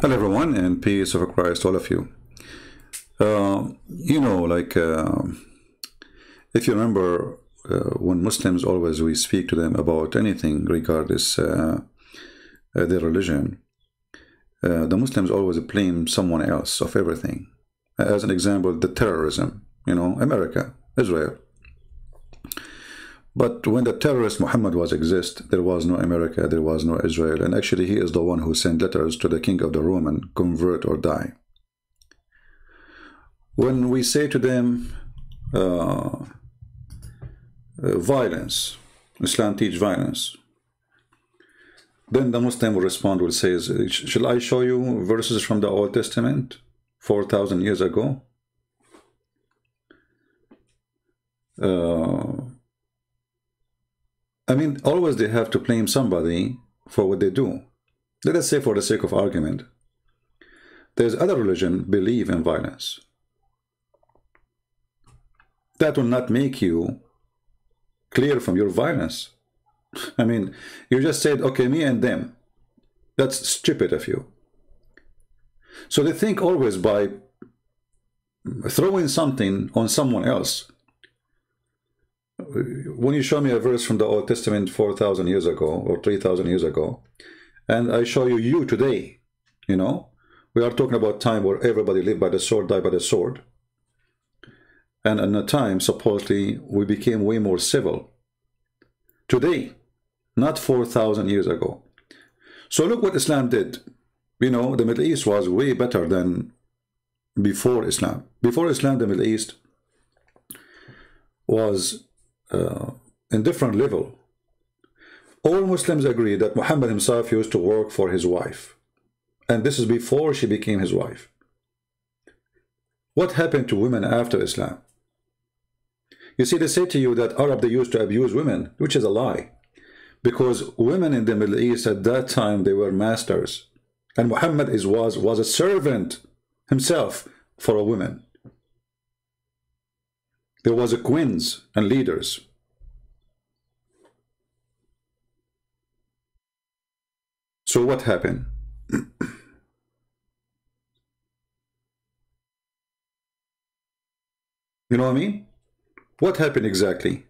Hello everyone, and peace of Christ all of you. If you remember, when Muslims always we speak to them about anything regardless their religion, the Muslims always blame someone else of everything. As an example, the terrorism, America, Israel. But when the terrorist Muhammad was exist, there was no America, there was no Israel, and actually he is the one who sent letters to the king of the Roman, convert or die. When we say to them, violence, Islam teach violence, then the Muslim will respond, will say, shall I show you verses from the Old Testament 4,000 years ago? I mean, always they have to blame somebody for what they do. Let us say, for the sake of argument, there's other religion believe in violence. That will not make you clear from your violence. I mean, you just said, okay, me and them. That's stupid of you. So they think always by throwing something on someone else. When you show me a verse from the Old Testament 4,000 years ago or 3,000 years ago, and I show you today, we are talking about time where everybody lived by the sword, died by the sword. And in a time, supposedly, we became way more civil. Today, not 4,000 years ago. So look what Islam did. The Middle East was way better than before Islam. Before Islam, the Middle East was in different level. All Muslims agree that Muhammad himself used to work for his wife. And this is before she became his wife. What happened to women after Islam? You see, they say to you that Arab, they used to abuse women, which is a lie. Because women in the Middle East at that time, they were masters. And Muhammad was a servant himself for a woman. There was queens and leaders. So what happened? You know what I mean? What happened exactly?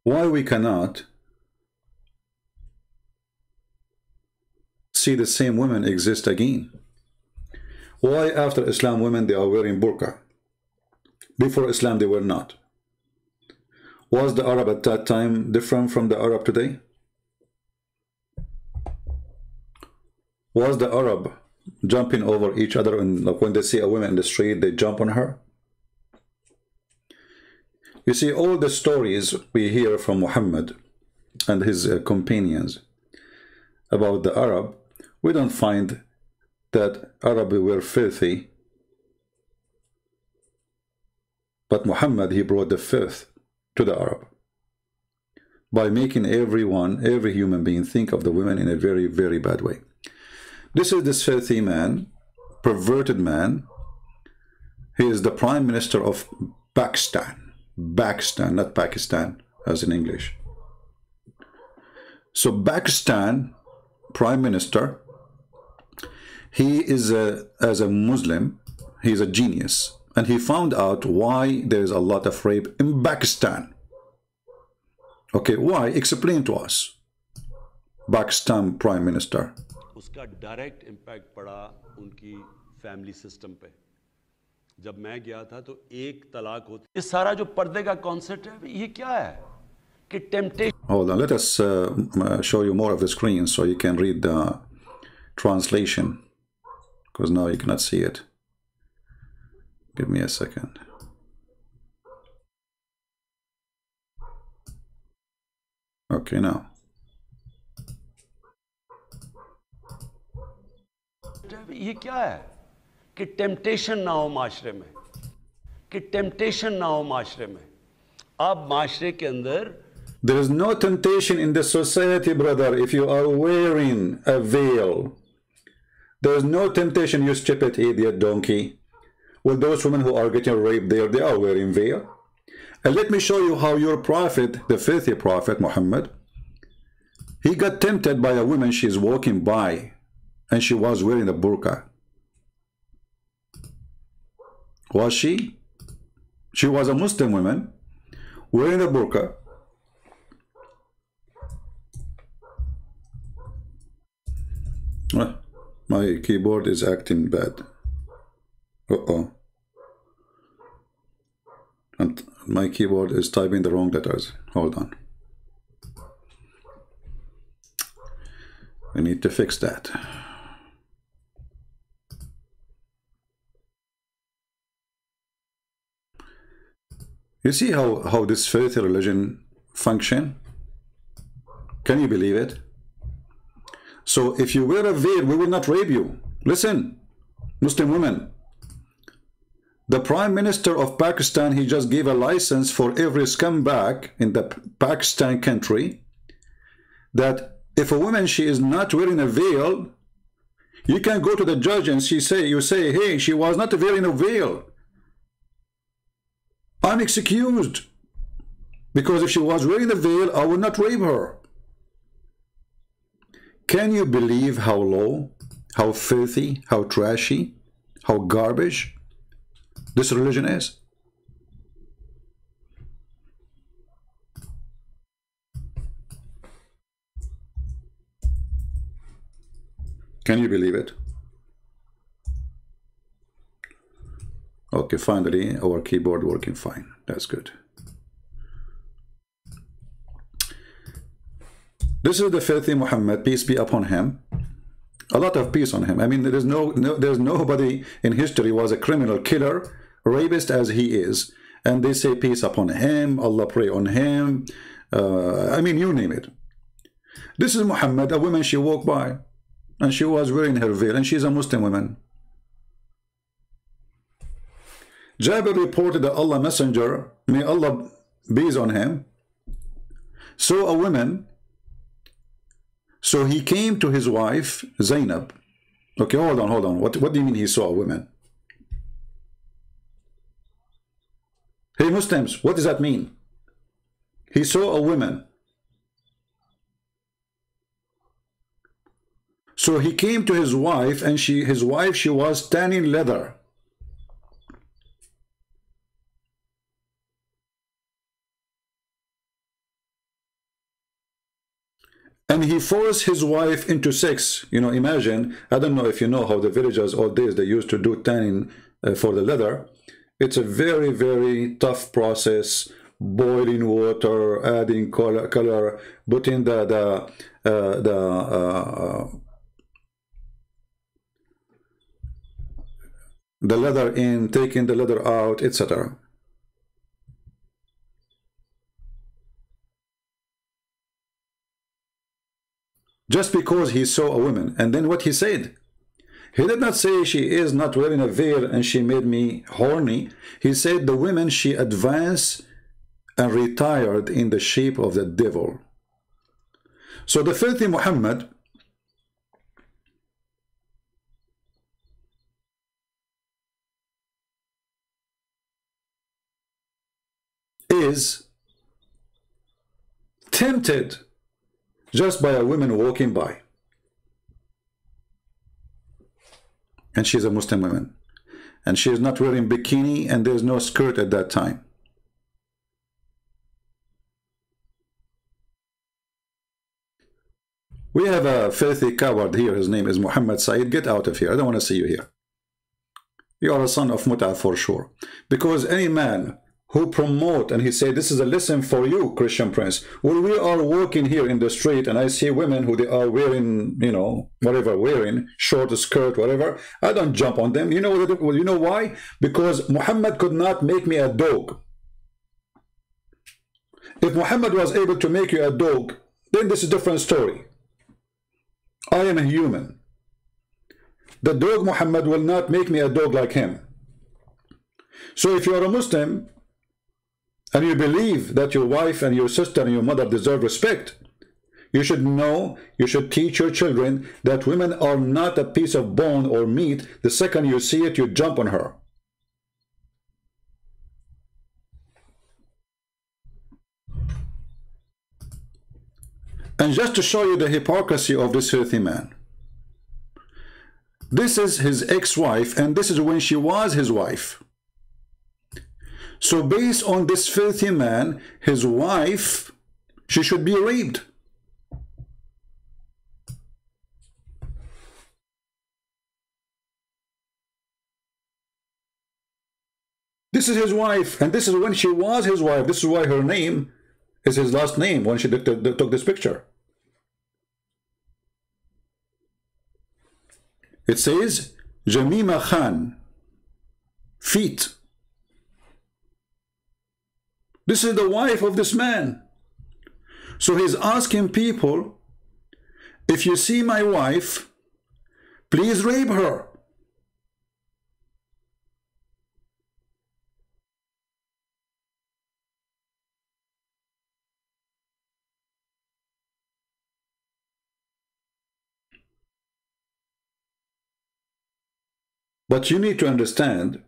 Why we cannot see the same women exist again? Why after Islam women they are wearing burqa? Before Islam they were not. Was the Arab at that time different from the Arab today? Was the Arab jumping over each other, and like when they see a woman in the street they jump on her? You see, all the stories we hear from Muhammad and his companions about the Arab, we don't find that Arab were filthy. But Muhammad, he brought the filth to the Arab by making every human being think of the women in a very, very bad way. This is this filthy man, perverted man. He is the Prime Minister of Pakistan. Pakistan, not Pakistan, as in English. So Pakistan Prime Minister, he is as a Muslim, he is a genius. And he found out why there is a lot of rape in Pakistan. Okay, why? Explain to us. Pakistan Prime Minister. उसका direct impact पड़ा उनकी family system पे। जब मैं गया था तो एक तलाक होती, ये सारा जो पर्दे का कॉन्सेप्ट है ये क्या है कि temptation. Hold on, let us show you more of the screen so you can read the translation, because now you cannot see it. Give me a second. Okay, now. ये क्या है कि टेम्पटेशन ना हो माशरे में, कि टेम्पटेशन ना हो माशरे में। आप माशरे के अंदर There is no temptation in the society, brother, if you are wearing a veil. There is no temptation, you stupid idiot donkey. Well, those women who are getting raped there, they are wearing veil. And let me show you how your prophet, the filthy prophet Muhammad, he got tempted by a woman. She's walking by and she was wearing a burqa. Was she? She was a Muslim woman wearing a burqa. My keyboard is acting bad. Uh-oh. And my keyboard is typing the wrong letters. Hold on. We need to fix that. You see how this filthy religion function? Can you believe it? So if you wear a veil, we will not rape you. Listen, Muslim women. The Prime Minister of Pakistan, he just gave a license for every scumbag in the Pakistan country that if a woman, she is not wearing a veil, you can go to the judge and you say, hey, she was not wearing a veil. I'm excused. Because if she was wearing a veil, I would not rape her. Can you believe how low, how filthy, how trashy, how garbage this religion is? Can you believe it? Okay, finally our keyboard working fine. That's good. This is the filthy Muhammad, peace be upon him. A lot of peace on him. I mean, there's nobody in history was a criminal killer, rapist as he is, and they say peace upon him, Allah pray on him. I mean, you name it. This is Muhammad, a woman, she walked by and she was wearing her veil, and she's a Muslim woman. Jabir reported that Allah Messenger, may Allah be on him, saw a woman. So he came to his wife, Zainab. Okay, hold on. What do you mean he saw a woman? Hey Muslims, what does that mean? He saw a woman. So he came to his wife, and she was tanning leather. And he forced his wife into sex. You know, imagine, I don't know if you know how the villagers all days, they used to do tanning for the leather. It's a very, very tough process. Boiling water, adding color, putting the leather in, taking the leather out, etc. Just because he saw a woman. And then what he said? He did not say she is not wearing a veil and she made me horny. He said the woman, she advanced and retired in the shape of the devil. So the filthy Muhammad is tempted just by a woman walking by. And she's a Muslim woman. And she is not wearing bikini, and there's no skirt at that time. We have a filthy coward here. His name is Muhammad Said. Get out of here. I don't want to see you here. You are a son of Mut'ah for sure. Because any man who promote, and he said, this is a lesson for you, Christian Prince. When we are walking here in the street and I see women who they are wearing, you know, whatever, wearing short skirt, whatever, I don't jump on them. You know why? Because Muhammad could not make me a dog. If Muhammad was able to make you a dog, then this is a different story. I am a human. The dog Muhammad will not make me a dog like him. So if you are a Muslim, and you believe that your wife and your sister and your mother deserve respect, you should know, you should teach your children that women are not a piece of bone or meat. The second you see it, you jump on her. And just to show you the hypocrisy of this filthy man, this is his ex-wife, and this is when she was his wife. So based on this filthy man, his wife, she should be raped. This is his wife, and this is when she was his wife. This is why her name is his last name when she took this picture. It says Jamima Khan, feet. This is the wife of this man. So he's asking people, if you see my wife, please rape her. But you need to understand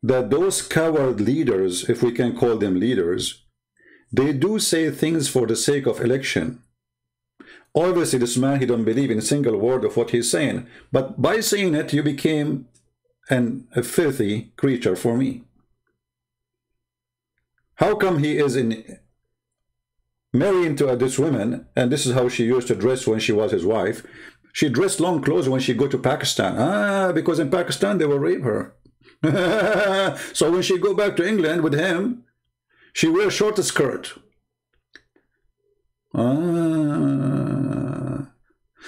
that those coward leaders, if we can call them leaders, they do say things for the sake of election. Obviously, this man, he don't believe in a single word of what he's saying. But by saying it, you became a filthy creature for me. How come he is married to this woman, and this is how she used to dress when she was his wife? She dressed long clothes when she go to Pakistan. Because in Pakistan, they will rape her. So when she go back to England with him, she wears short skirt.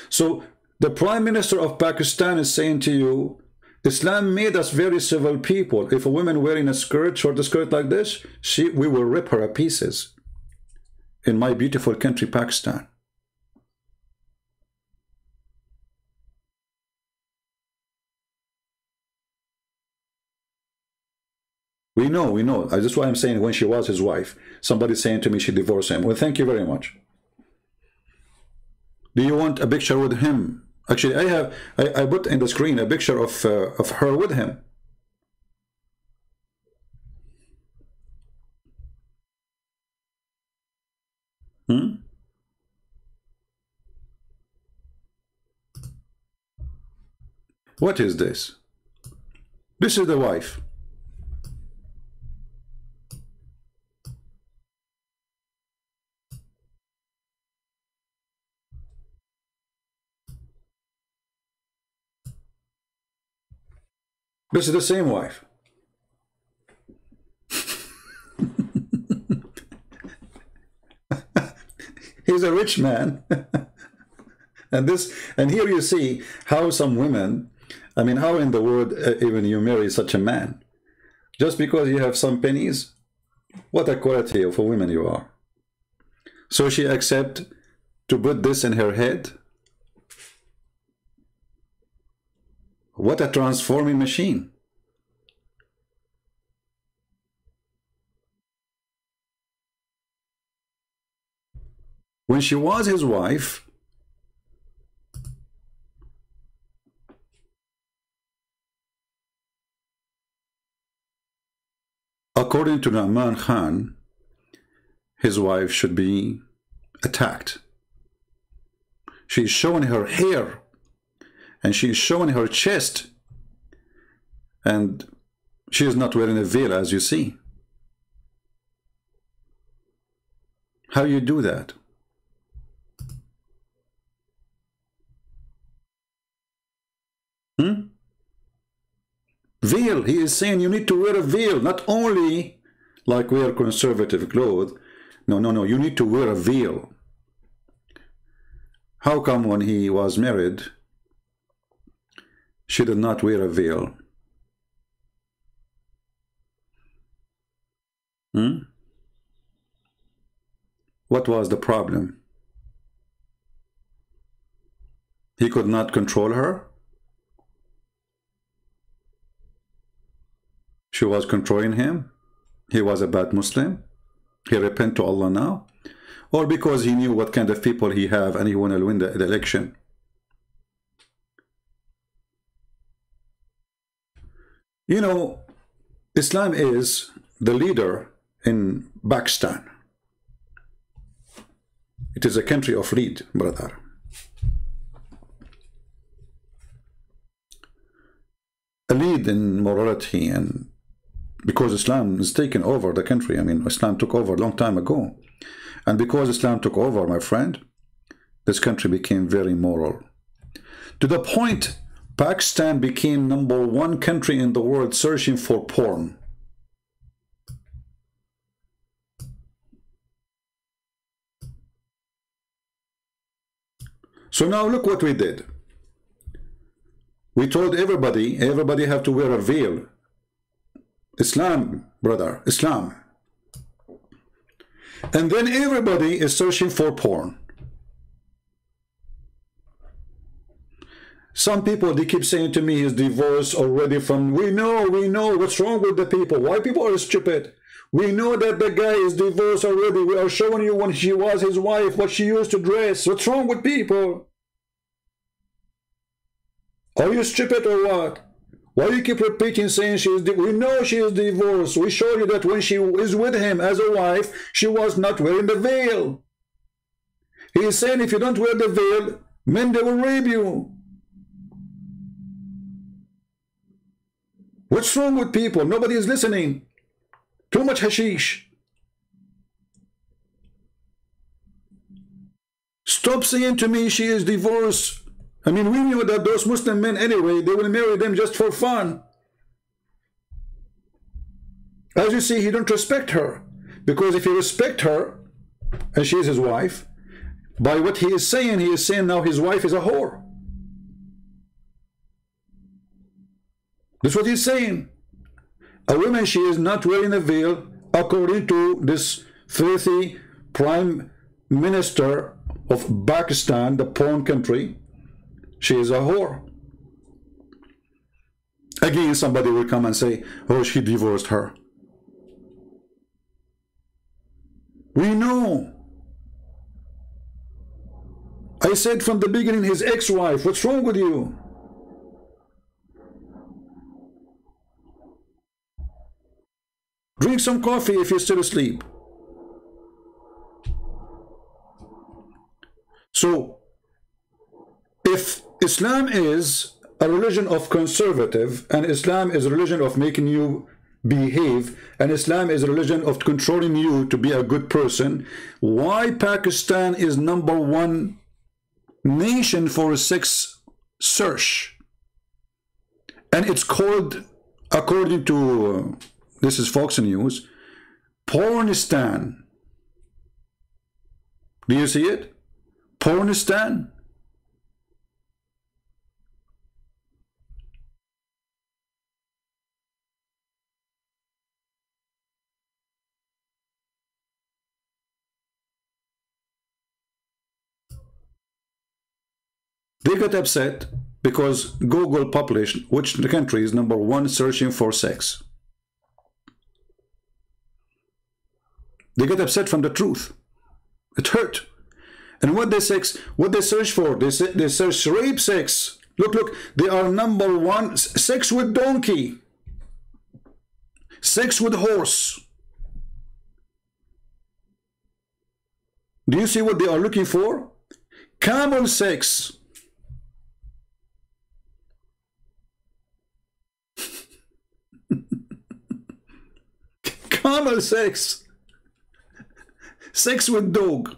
So the Prime Minister of Pakistan is saying to you, Islam made us very civil people. If a woman wearing a skirt, short skirt like this, we will rip her to pieces. In my beautiful country, Pakistan. We know. That's why I'm saying when she was his wife. Somebody's saying to me she divorced him. Well, thank you very much. Do you want a picture with him? Actually, I put in the screen a picture of her with him. What is this? This is the wife. This is the same wife. He's a rich man. and here you see how some women, I mean, how in the world even you marry such a man? Just because you have some pennies? What a quality of a woman you are. So she accept to put this in her head? What a transforming machine. When she was his wife, according to Nu'man Khan, his wife should be attacked. She's showing her hair. And she's showing her chest, and she is not wearing a veil, as you see. How you do that? Veil. He is saying you need to wear a veil, not only like wear conservative clothes. No. You need to wear a veil. How come when he was married, she did not wear a veil? What was the problem? He could not control her? She was controlling him? He was a bad Muslim? He repent to Allah now? Or because he knew what kind of people he have and he wanted to win the election? You know, Islam is the leader in Pakistan. It is a country of lead, brother. A lead in morality, and because Islam is taken over the country. I mean, Islam took over a long time ago. And because Islam took over, my friend, this country became very moral. To the point, Pakistan became #1 country in the world searching for porn. So now look what we did. We told everybody have to wear a veil. Islam, brother, Islam. And then everybody is searching for porn. Some people, they keep saying to me, he's divorced already from, we know, what's wrong with the people? Why people are stupid? We know that the guy is divorced already. We are showing you when she was his wife, what she used to dress. What's wrong with people? Are you stupid or what? Why do you keep repeating saying she is we know she is divorced. We show you that when she is with him as a wife, she was not wearing the veil. He is saying if you don't wear the veil, men, they will rape you. What's wrong with people? Nobody is listening. Too much hashish. Stop saying to me she is divorced. I mean, we knew that those Muslim men anyway, they will marry them just for fun. As you see, he don't respect her. Because if he respect her, and she is his wife, by what he is saying now his wife is a whore. That's what he's saying. A woman, she is not wearing a veil, according to this filthy prime minister of Pakistan, the porn country. She is a whore. Again, somebody will come and say, oh, she divorced her. We know. I said from the beginning, his ex-wife. What's wrong with you? Drink some coffee if you're still asleep. So, if Islam is a religion of conservative, and Islam is a religion of making you behave, and Islam is a religion of controlling you to be a good person, why Pakistan is #1 nation for sex search? And it's called, according to, this is Fox News, Pornistan. Do you see it? Pornistan. They got upset because Google published which the country is #1 searching for sex. They got upset from the truth. It hurt. And what they search for? They search rape sex. Look, they are #1. Sex with donkey. Sex with horse. Do you see what they are looking for? Camel sex. Camel sex. Sex with dog.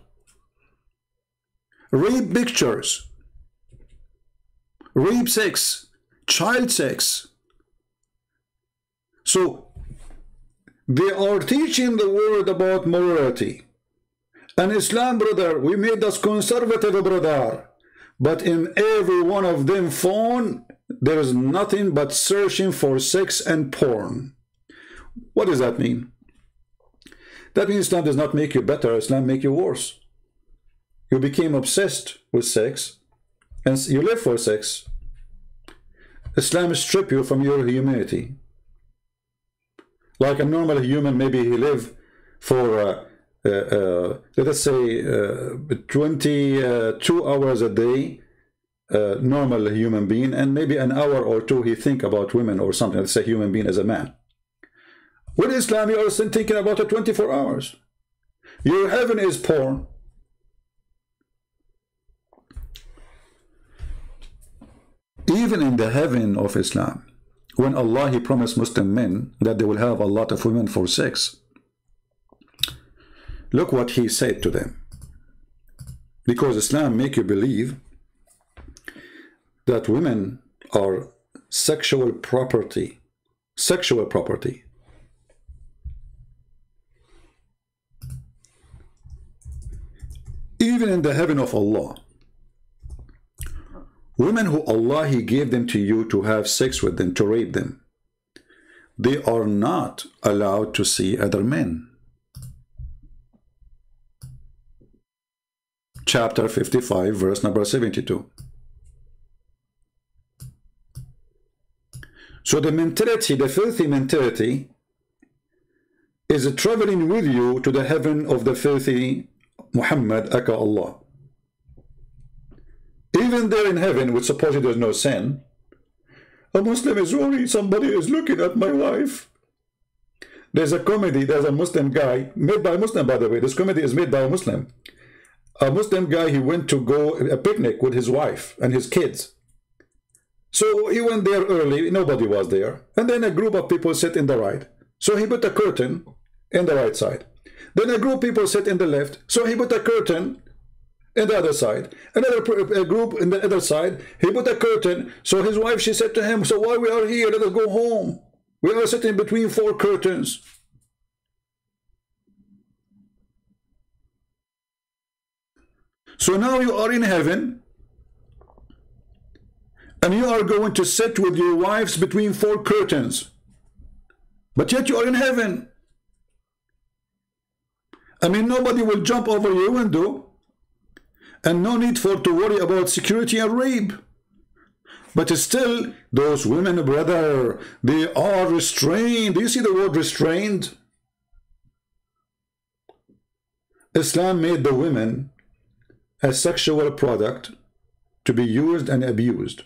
Rape pictures. Rape sex. Child sex. So they are teaching the world about morality. And Islam, brother, we made us conservative, brother. But in every one of them phone, there is nothing but searching for sex and porn. What does that mean? That means Islam does not make you better, Islam make you worse. You became obsessed with sex, and you live for sex. Islam strips you from your humanity. Like a normal human, maybe he live for, let us say, 22 hours a day, normal human being, and maybe an hour or two he think about women or something. Let's say human being as a man. With Islam, you are still thinking about it 24 hours. Your heaven is porn. Even in the heaven of Islam, when Allah He promised Muslim men that they will have a lot of women for sex, look what He said to them. Because Islam make you believe that women are sexual property. Sexual property. Even in the heaven of Allah, women who Allah He gave them to you to have sex with them, to rape them, they are not allowed to see other men. Chapter 55, verse number 72. So the mentality, the filthy mentality, is traveling with you to the heaven of the filthy Muhammad, aka Allah. Even there in heaven, which supposedly there's no sin, a Muslim is worried somebody is looking at my wife. There's a comedy, there's a Muslim guy, made by a Muslim, by the way. This comedy is made by a Muslim. A Muslim guy, he went to go a picnic with his wife and his kids. So he went there early, nobody was there. And then a group of people sit in the right. So he put a curtain in the right side. Then a group of people sit in the left. So he put a curtain in the other side. Another group in the other side, he put a curtain. So his wife, she said to him, so while we are here, let us go home. We are sitting between 4 curtains. So now you are in heaven, and you are going to sit with your wives between 4 curtains. But yet you are in heaven. I mean, nobody will jump over your window, and no need for to worry about security and rape. But still, those women, brother, they are restrained. Do you see the word restrained? Islam made the women a sexual product to be used and abused.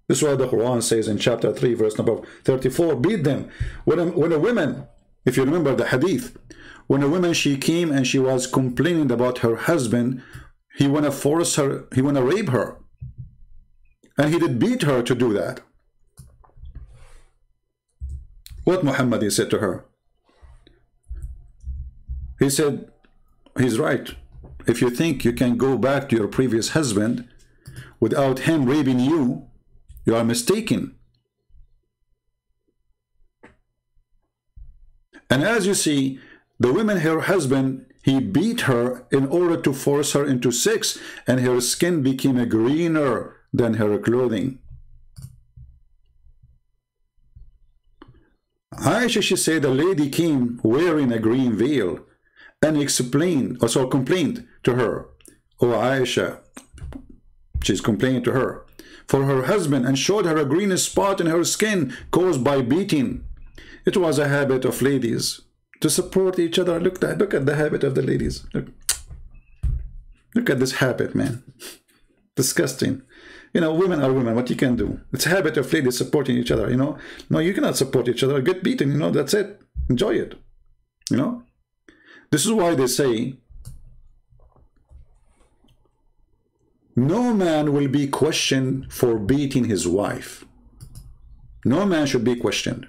This is why the Quran says in chapter 3, verse number 34, beat them. When a woman, if you remember the hadith, when a woman, she came and she was complaining about her husband, he want to force her, he want to rape her. And he did beat her to do that. What Muhammad, he said to her? He said, he's right. If you think you can go back to your previous husband without him raping you, you are mistaken. And as you see, the woman, her husband, he beat her in order to force her into sex, and her skin became greener than her clothing. Aisha, she said, a lady came wearing a green veil and explained, also complained to her. Oh, Aisha, she's complaining to her, for her husband, and showed her a green spot in her skin caused by beating. It was a habit of ladies to support each other. Look at the habit of the ladies. Look at this habit, man. Disgusting. You know, women are women. What you can do? It's a habit of ladies supporting each other, you know. No, you cannot support each other. Get beaten, you know, that's it. Enjoy it. You know? This is why they say no man will be questioned for beating his wife. No man should be questioned.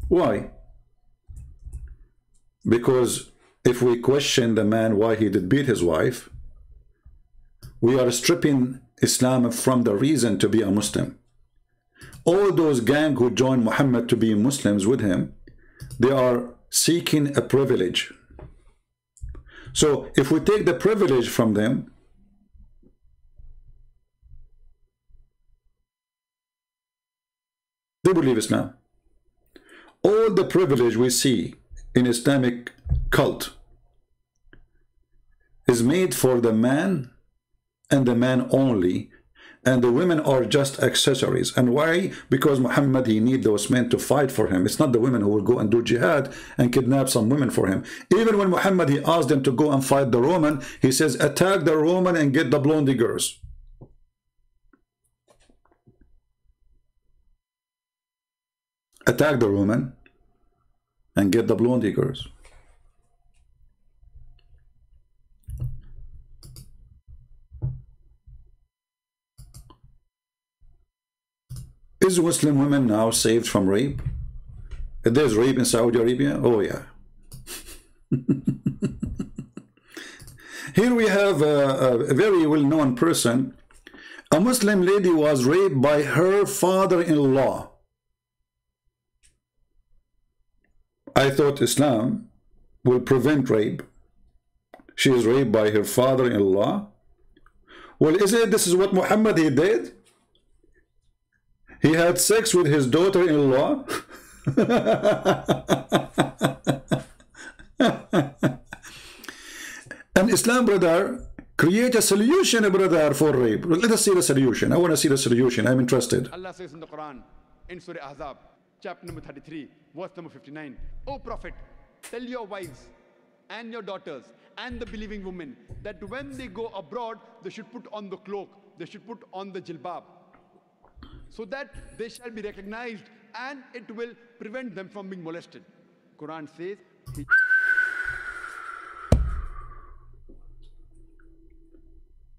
Why? Because if we question the man why he did beat his wife, we are stripping Islam from the reason to be a Muslim. All those gang who joined Muhammad to be Muslims with him, they are seeking a privilege. So if we take the privilege from them, they will leave Islam. All the privilege we see in Islamic cult is made for the man and the man only, and the women are just accessories. And why? Because Muhammad, he need those men to fight for him. It's not the women who will go and do jihad and kidnap some women for him. Even when Muhammad, he asked them to go and fight the Roman, he says, attack the Roman and get the blonde girls. Attack the Roman and get the blonde girls. Is Muslim women now saved from rape? If there's rape in Saudi Arabia, oh yeah. Here we have a very well-known person. A Muslim lady was raped by her father-in-law. I thought Islam will prevent rape. She is raped by her father-in-law. Well, this is what Muhammad he did? He had sex with his daughter-in-law. And Islam, brother, create a solution, brother, for rape. Let us see the solution. I want to see the solution. I'm interested. Allah says in the Quran, in Surah Ahzab, chapter number 33, verse number 59, O Prophet, tell your wives and your daughters and the believing women that when they go abroad, they should put on the cloak, they should put on the jilbab, so that they shall be recognized and it will prevent them from being molested. Quran says,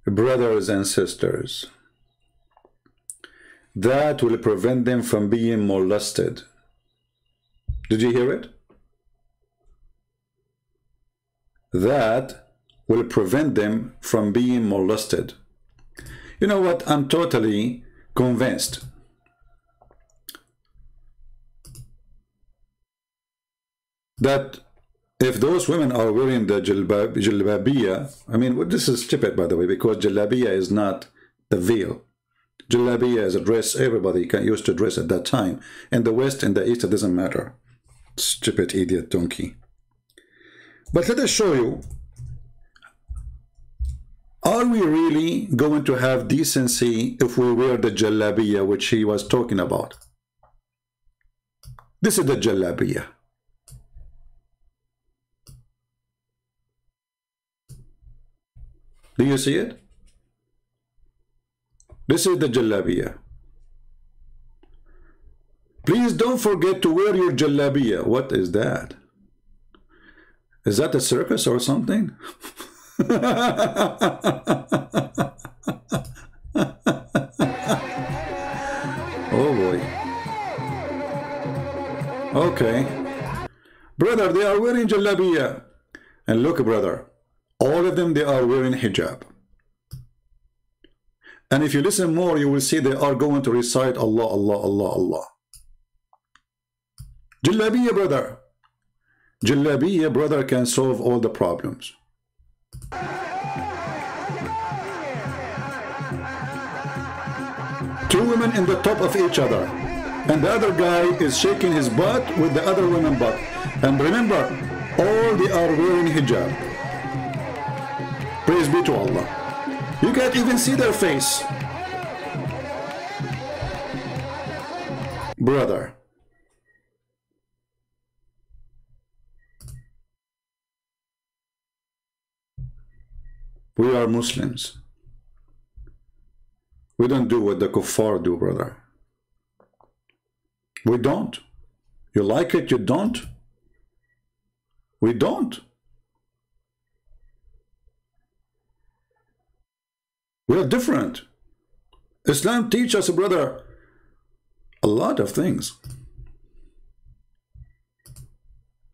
brothers and sisters, that will prevent them from being molested. Did you hear it? That will prevent them from being molested. You know what? I'm totally convinced that if those women are wearing the jilbabiya, I mean, this is stupid, by the way, because jilbabiya is not the veil. Jilbabiya is a dress everybody used to dress at that time. In the West, in the East, it doesn't matter. Stupid idiot donkey. But let us show you, are we really going to have decency if we wear the jalabiya which he was talking about? This is the jalabiya. Do you see it? This is the jalabiya. Please don't forget to wear your jalabiya. What is that? Is that a circus or something? Oh boy. Okay. Brother, they are wearing jalabiya. And look, brother, all of them, they are wearing hijab. And if you listen more, you will see they are going to recite Allah, Allah, Allah, Allah. Jalabiya, brother. Jalabiya, brother, can solve all the problems. Two women in the top of each other, and the other guy is shaking his butt with the other woman's butt. And remember, all they are wearing hijab. Praise be to Allah. You can't even see their face. Brother, we are Muslims. We don't do what the kuffar do, brother. We don't. You like it, you don't. We don't. We are different. Islam teaches us, brother, a lot of things.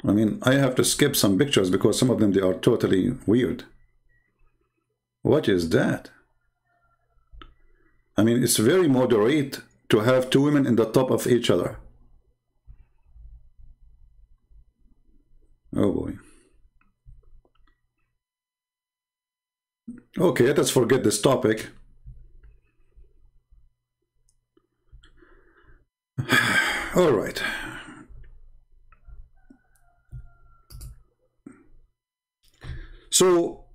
I mean, I have to skip some pictures because some of them, they are totally weird. What is that? I mean, it's very moderate to have two women in the top of each other. Oh boy. Okay, let us forget this topic. All right. So,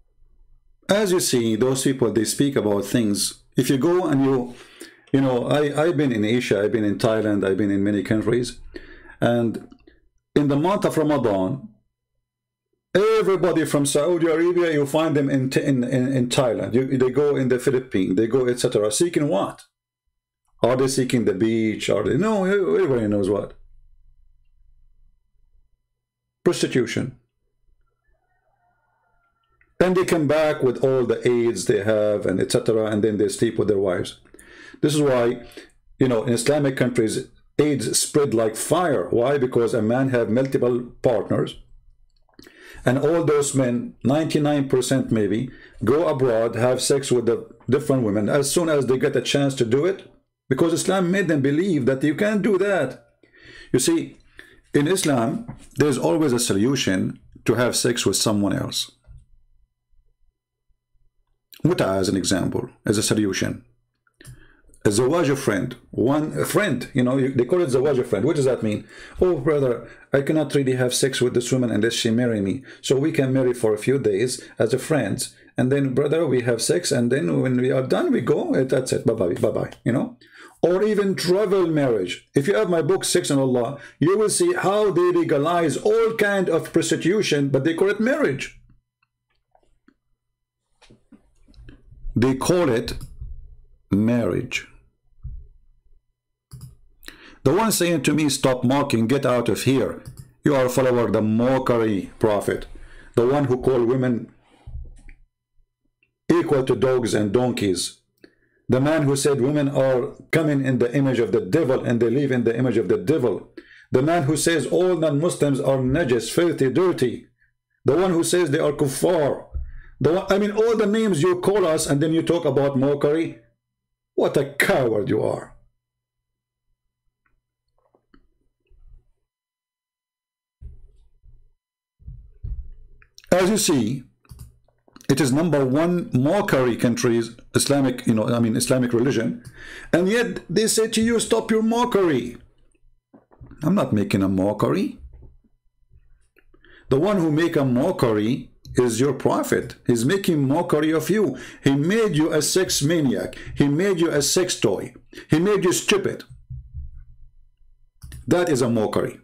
as you see, those people, they speak about things. If you go and you know, I've been in Asia, I've been in Thailand, I've been in many countries. And in the month of Ramadan, everybody from Saudi Arabia, you find them in Thailand. They go in the Philippines, they go, etc. Seeking what? Are they seeking the beach? Are they? No, everybody knows what. Prostitution. Then they come back with all the AIDS they have and etc. And then they sleep with their wives. This is why you know, in Islamic countries, AIDS spread like fire. Why? Because a man have multiple partners, and all those men, 99% maybe, go abroad, have sex with the different women as soon as they get a chance to do it, because Islam made them believe that you can't do that. You see, in Islam, there's always a solution to have sex with someone else. Muta, as an example, as a solution. A zawaj friend, a friend, you know, they call it zawaj friend. What does that mean? Oh, brother, I cannot really have sex with this woman unless she marry me. So we can marry for a few days as a friends. And then, brother, we have sex. And then when we are done, we go. That's it. Bye-bye. Bye-bye. You know? Or even travel marriage. If you have my book, Sex and Allah, you will see how they legalize all kind of prostitution, but they call it marriage. They call it marriage. The one saying to me, stop mocking, get out of here. You are a follower of the mockery prophet. The one who called women equal to dogs and donkeys. The man who said women are coming in the image of the devil and they live in the image of the devil. The man who says all non-Muslims are najis, filthy, dirty. The one who says they are kuffar. I mean, all the names you call us and then you talk about mockery. What a coward you are. As you see, it is #1 mockery countries, Islamic, you know, I mean Islamic religion, and yet they say to you, stop your mockery. I'm not making a mockery. The one who make a mockery is your prophet. He's making mockery of you. He made you a sex maniac. He made you a sex toy. He made you stupid. That is a mockery.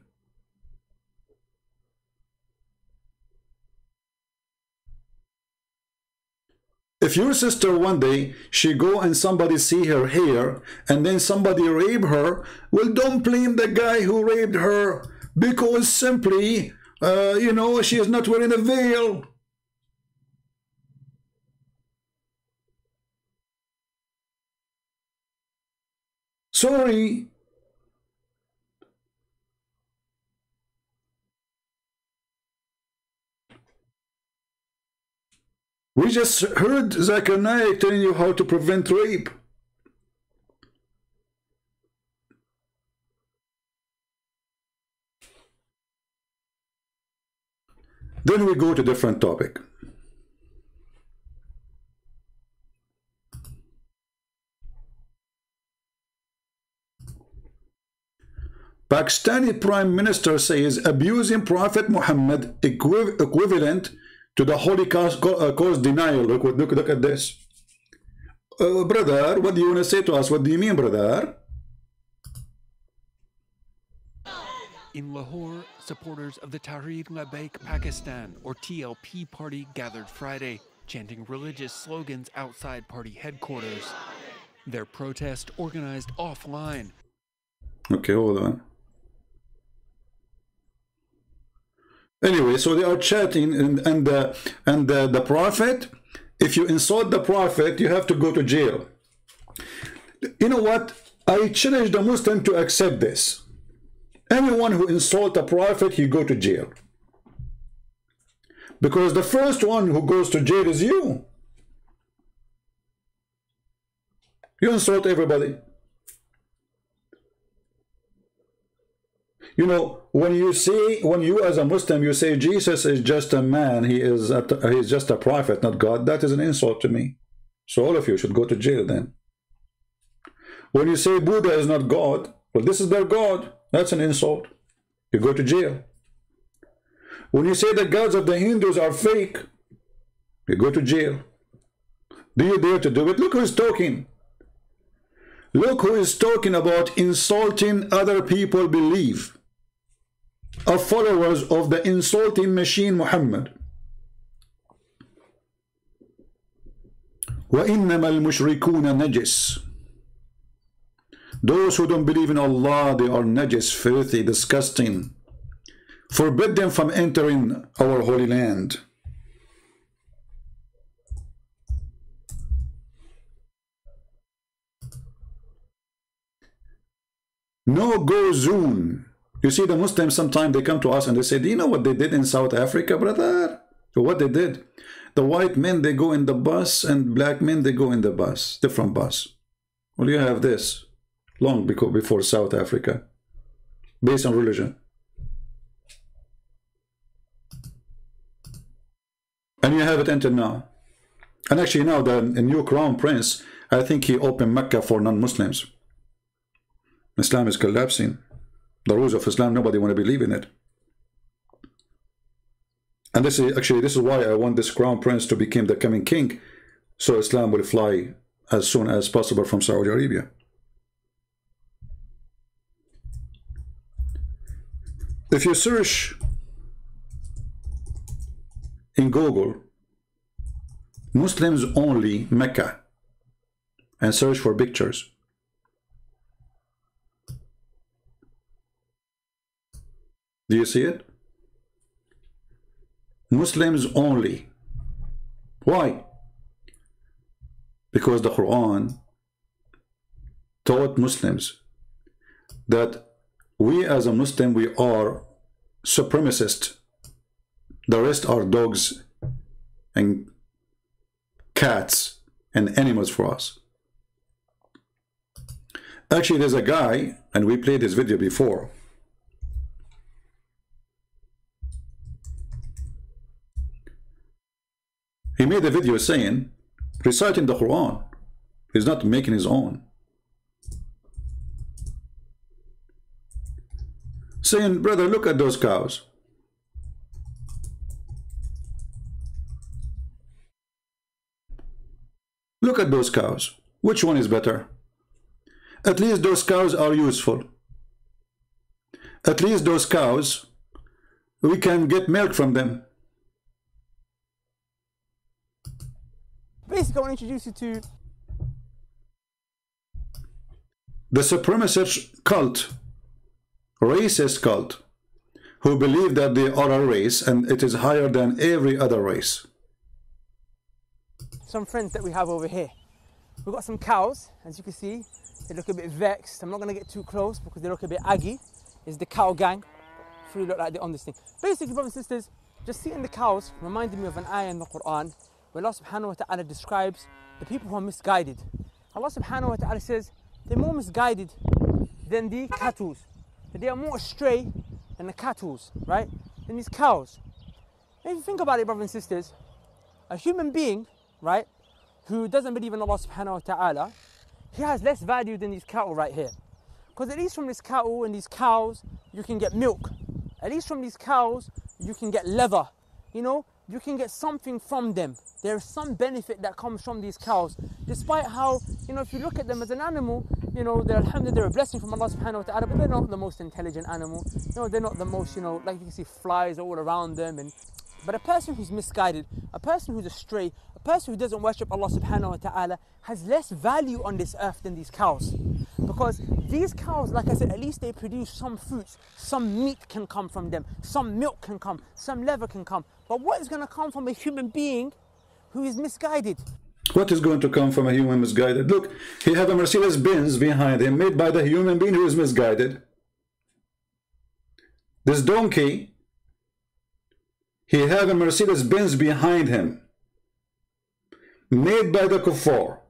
If your sister one day, she go and somebody see her hair and then somebody rape her, well, don't blame the guy who raped her because simply, you know, she is not wearing a veil. Sorry. We just heard Zakir Naik telling you how to prevent rape. Then we go to different topic. Pakistani Prime Minister says abusing Prophet Muhammad equivalent to the Holocaust cause denial. Look at this. Brother, what do you want to say to us? What do you mean, brother? In Lahore, supporters of the Tehreek-e-Labbaik Pakistan, or TLP party, gathered Friday, chanting religious slogans outside party headquarters. Their protest organized offline. Okay, hold on. Anyway, so they are chatting, and the prophet, if you insult the prophet, you have to go to jail. You know what? I challenge the Muslim to accept this. Anyone who insults a prophet, he go to jail. Because the first one who goes to jail is you. You insult everybody. You know, when you as a Muslim, you say Jesus is just a man, he's just a prophet, not God, that is an insult to me. So all of you should go to jail then. When you say Buddha is not God, well, this is their God, that's an insult. You go to jail. When you say the gods of the Hindus are fake, you go to jail. Do you dare to do it? Look who's talking. Look who is talking about insulting other people's belief. Are followers of the insulting machine Muhammad. وَإِنَّمَا الْمُشْرِكُونَ نَجِسٌ. Those who don't believe in Allah, they are najis, filthy, disgusting. Forbid them from entering our holy land. No-go zone. You see, the Muslims sometimes they come to us and they say, do you know what they did in South Africa, brother? What they did? The white men, they go in the bus, and black men, they go in the bus, different bus. Well, you have this long before South Africa, based on religion. And you have it until now. And actually now, the new crown prince, I think he opened Mecca for non-Muslims. Islam is collapsing. The rules of Islam, nobody want to believe in it. And this is why I want this crown prince to become the coming king, so Islam will fly as soon as possible from Saudi Arabia. If you search in Google Muslims only Mecca and search for pictures, do you see it? Muslims only. Why? Because the Quran taught Muslims that we as a Muslim, we are supremacists. The rest are dogs and cats and animals for us. Actually, there's a guy, and we played this video before. He made a video saying, reciting the Quran. He's not making his own. Saying, brother, look at those cows. Look at those cows. Which one is better? At least those cows are useful. At least those cows, we can get milk from them. Basically, I want to introduce you to the supremacist cult, racist cult, who believe that they are a race and it is higher than every other race. some friends that we have over here. We've got some cows, as you can see. They look a bit vexed. I'm not going to get too close because they look a bit aggy. It's the cow gang. If you look like they're on this thing. Basically, brothers and sisters, just seeing the cows reminded me of an ayah in the Quran where Allah subhanahu wa ta'ala describes the people who are misguided. Allah subhanahu wa ta'ala says they're more misguided than the cattle. They are more astray than the cattle, right? Than these cows. And if you think about it, brothers and sisters, a human being, right, who doesn't believe in Allah subhanahu wa ta'ala, he has less value than these cattle right here. Because at least from this cattle and these cows, you can get milk. At least from these cows, you can get leather. You know, you can get something from them. There is some benefit that comes from these cows. Despite how, you know, if you look at them as an animal, you know, they're alhamdulillah, they're a blessing from Allah subhanahu wa ta'ala, but they're not the most intelligent animal. You know, they're not the most, you know, like you can see flies all around them. But a person who's misguided, a person who's astray, a person who doesn't worship Allah subhanahu wa ta'ala has less value on this earth than these cows. Because these cows, like I said, at least they produce some fruits, some meat can come from them, some milk can come, some leather can come. But what is going to come from a human being who is misguided? What is going to come from a human misguided? Look, he have a Mercedes-Benz behind him made by the human being who is misguided. This donkey, he have a Mercedes-Benz behind him made by the kuffar.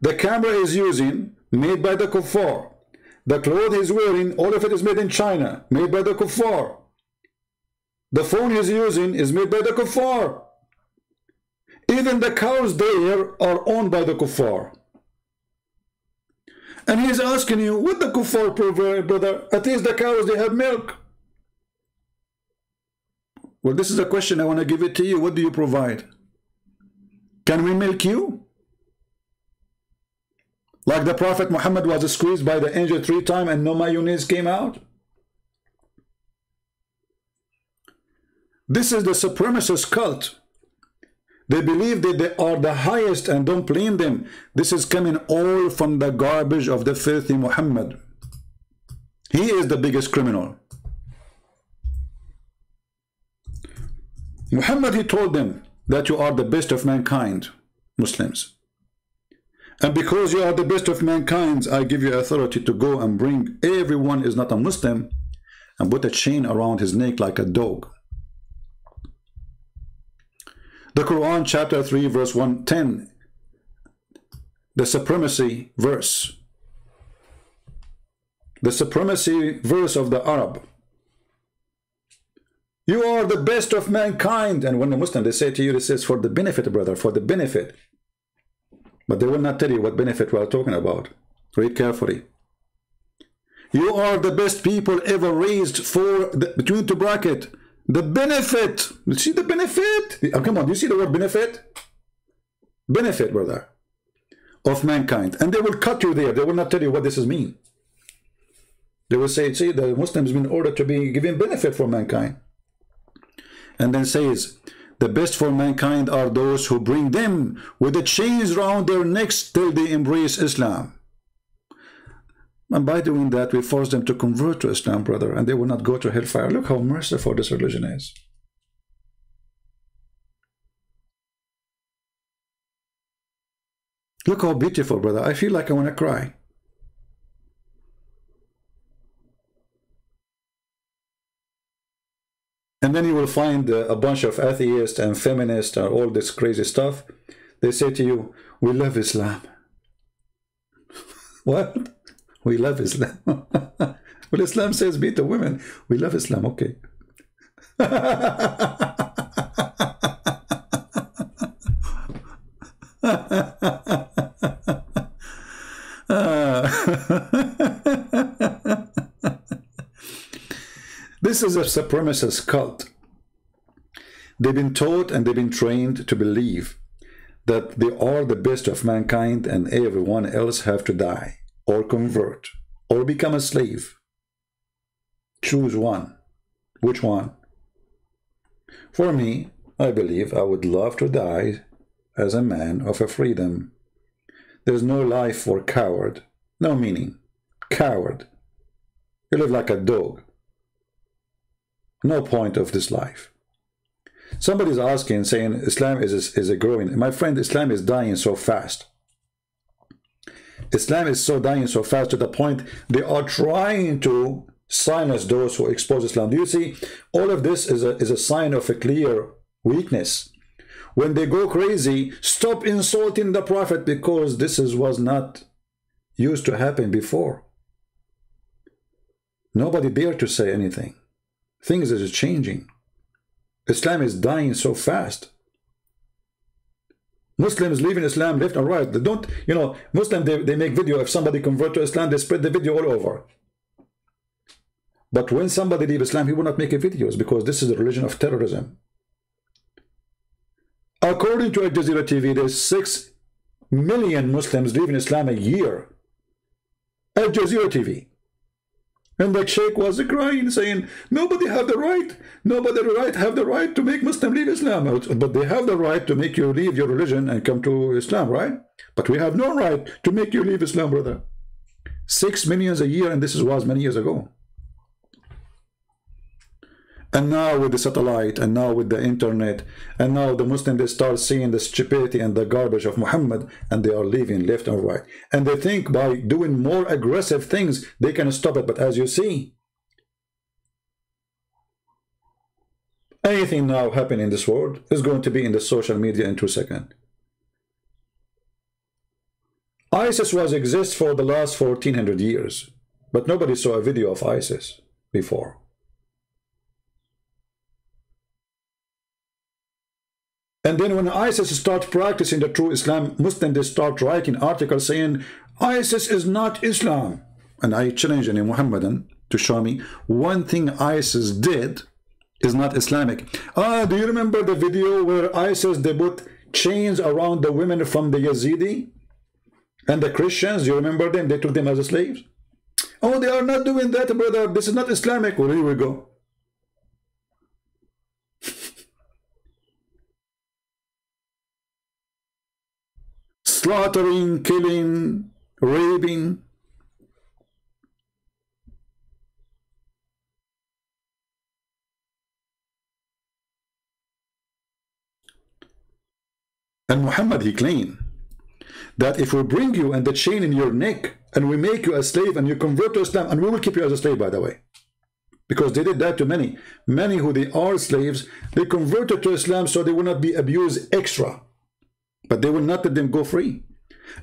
The camera is using, made by the kuffar. The clothes he's wearing, all of it is made in China, made by the kuffar. The phone he's using is made by the kuffar. Even the cows there are owned by the kuffar. And he's asking you, what the kuffar provide, brother? At least the cows, they have milk. Well, this is a question I want to give it to you. What do you provide? Can we milk you? Like the Prophet Muhammad was squeezed by the angel 3 times and no mayonnaise came out? This is the supremacist cult. They believe that they are the highest, and don't blame them. This is coming all from the garbage of the filthy Muhammad. He is the biggest criminal. Muhammad, he told them that you are the best of mankind, Muslims. And because you are the best of mankind, I give you authority to go and bring everyone is not a Muslim and put a chain around his neck like a dog. The Quran chapter 3 verse 110, the supremacy verse. The supremacy verse of the Arab. You are the best of mankind. And when the Muslim, they say to you, this is for the benefit, brother, for the benefit. But they will not tell you what benefit we are talking about. Read carefully. You are the best people ever raised for, between two brackets, the benefit. You see the benefit? Oh, come on, do you see the word benefit? Benefit, brother, of mankind. And they will cut you there. They will not tell you what this is mean. They will say, see, the Muslims been ordered to be given benefit for mankind. And then says, the best for mankind are those who bring them with the chains round their necks till they embrace Islam. And by doing that, we force them to convert to Islam, brother, and they will not go to hellfire. Look how merciful this religion is. Look how beautiful, brother. I feel like I want to cry. And then you will find a bunch of atheists and feminists and all this crazy stuff. They say to you, we love Islam. What? We love Islam. Well, Islam says beat the women. We love Islam, okay. This is a supremacist cult. They've been taught and they've been trained to believe that they are the best of mankind and everyone else have to die or convert or become a slave. Choose one. Which one? For me, I believe I would love to die as a man of a freedom. There's no life for coward. No meaning. Coward. You live like a dog. No point of this life. Somebody's asking, saying Islam is a growing. My friend, Islam is dying so fast. Islam is so dying so fast to the point they are trying to silence those who expose Islam. Do you see? All of this is a sign of a clear weakness. When they go crazy, stop insulting the Prophet because this was not used to happen before. Nobody dared to say anything. Things are changing. Islam is dying so fast. Muslims leaving Islam left and right. They don't, you know, Muslims, they make video. If somebody convert to Islam, they spread the video all over. But when somebody leave Islam, he will not make videos because this is a religion of terrorism. According to Al Jazeera TV, there's 6 million Muslims leaving Islam a year. Al Jazeera TV. And the sheikh was crying, saying, nobody have the right, have the right to make Muslim leave Islam. But they have the right to make you leave your religion and come to Islam, right? But we have no right to make you leave Islam, brother. 6 million a year, and this was many years ago. And now with the satellite, and now with the internet, and now the Muslims, they start seeing the stupidity and the garbage of Muhammad, and they are leaving left and right. And they think by doing more aggressive things, they can stop it. But as you see, anything now happening in this world is going to be in the social media in 2 seconds. ISIS was exist for the last 1400 years, but nobody saw a video of ISIS before. And then when ISIS start practicing the true Islam, Muslims, they start writing articles saying, ISIS is not Islam. And I challenge any Mohammedan to show me one thing ISIS did is not Islamic. Do you remember the video where ISIS, they put chains around the women from the Yazidi and the Christians? You remember them? They took them as slaves. Oh, they are not doing that, brother. This is not Islamic. Well, here we go. Slaughtering, killing, raping. And Muhammad, he claimed that if we bring you and the chain in your neck and we make you a slave and you convert to Islam, and we will keep you as a slave, by the way, because they did that to many who they are slaves, they converted to Islam so they will not be abused extra, but they will not let them go free.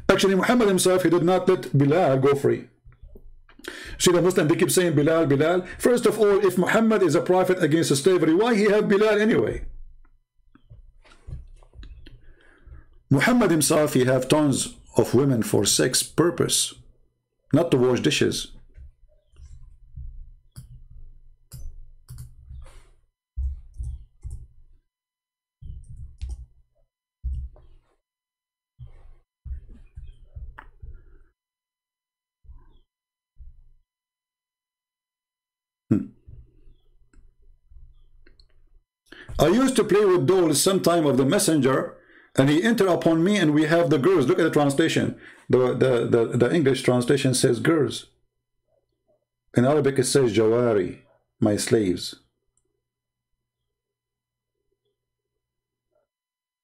Actually, Muhammad himself, he did not let Bilal go free. See, the Muslim, they keep saying Bilal, Bilal. First of all, if Muhammad is a prophet against slavery, why he have Bilal anyway? Muhammad himself, he have tons of women for sex purpose, not to wash dishes. I used to play with dolls sometime of the messenger, and he entered upon me, and we have the girls. Look at the translation. The English translation says girls. In Arabic it says jawari, my slaves.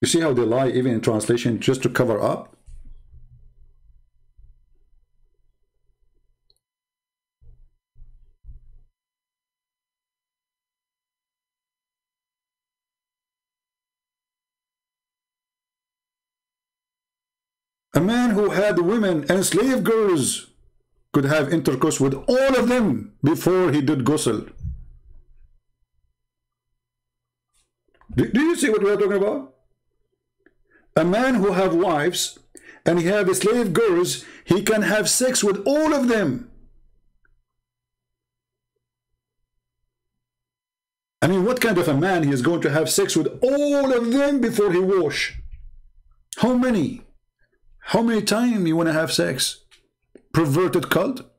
You see how they lie even in translation just to cover up? A man who had women and slave girls could have intercourse with all of them before he did ghusl. Do you see what we are talking about? A man who have wives and he have slave girls, he can have sex with all of them. I mean, what kind of a man he is going to have sex with all of them before he wash? How many? How many times you want to have sex? Perverted cult?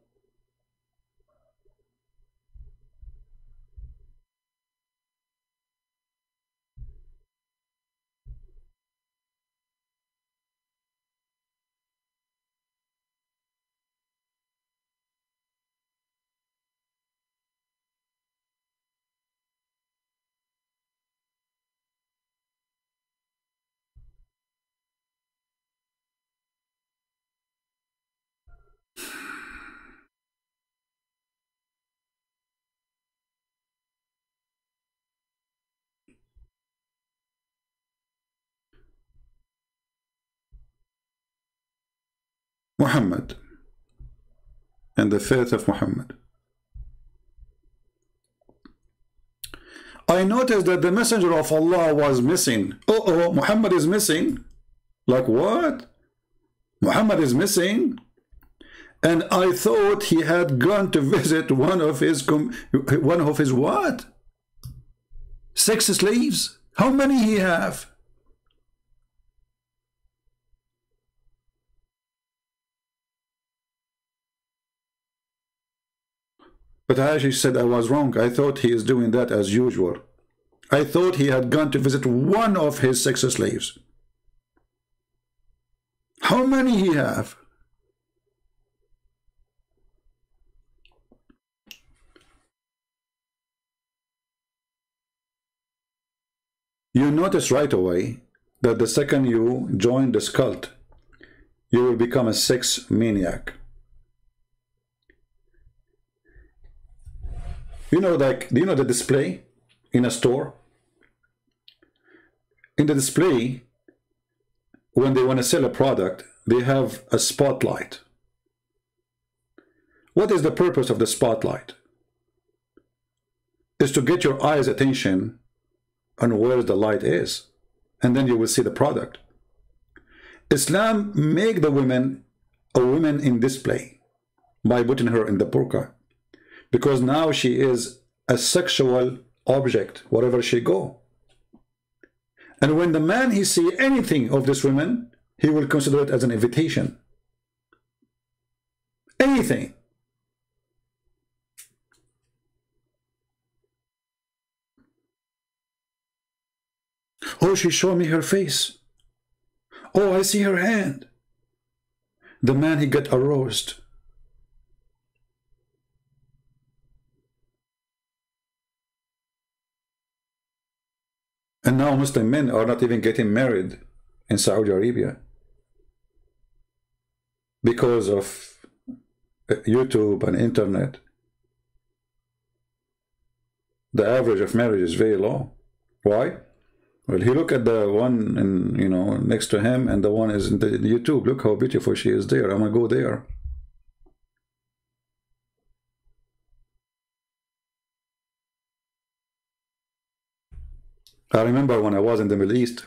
Muhammad and the faith of Muhammad. I noticed that the messenger of Allah was missing. Oh, Muhammad is missing. Like what? Muhammad is missing? And I thought he had gone to visit one of his what? Sex slaves? How many he have? But Aisha said I was wrong. I thought he is doing that as usual. I thought he had gone to visit one of his sex slaves. How many he have? You notice right away that the second you join this cult, you will become a sex maniac. You know, like, do you know the display in a store? In the display, when they want to sell a product, they have a spotlight. What is the purpose of the spotlight? Is to get your eyes' attention on where the light is, and then you will see the product. Islam make the woman a woman in display by putting her in the burqa, because now she is a sexual object wherever she go. And when the man he see anything of this woman, he will consider it as an invitation. Anything. Oh, she showed me her face. Oh, I see her hand. The man, he get aroused. And now Muslim men are not even getting married in Saudi Arabia. because of YouTube and internet, the average of marriage is very low. Why? Well, he look at the one in, you know, next to him, and the one is in the YouTube. Look how beautiful she is there. I'm gonna go there. I remember when I was in the Middle East,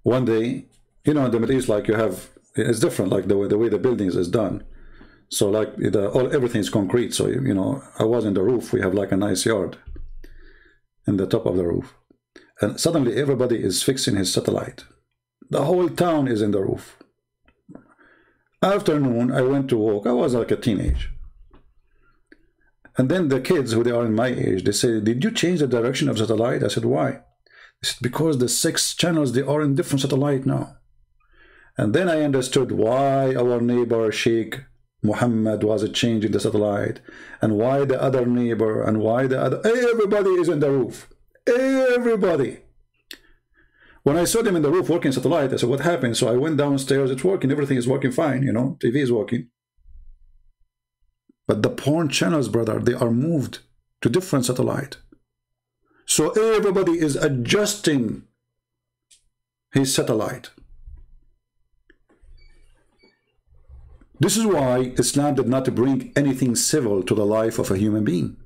one day, you know, in the Middle East, like you have, it's different, like the way the buildings is done. So like everything is concrete. So, you know, I was in the roof. We have like a nice yard in the top of the roof. And suddenly everybody is fixing his satellite. The whole town is in the roof. Afternoon, I went to walk. I was like a teenage. And then the kids who they are in my age, they say, did you change the direction of satellite? I said, why? They said, because the 6 channels, they are in different satellite now. And then I understood why our neighbor Sheikh Mohammed was changing the satellite, and why the other neighbor, and why the other, everybody is in the roof. Everybody. When I saw them in the roof working satellite, I said, what happened? So I went downstairs, it's working, everything is working fine, you know, TV is working. But the porn channels, brother, they are moved to different satellite. So everybody is adjusting his satellite. This is why Islam did not bring anything civil to the life of a human being.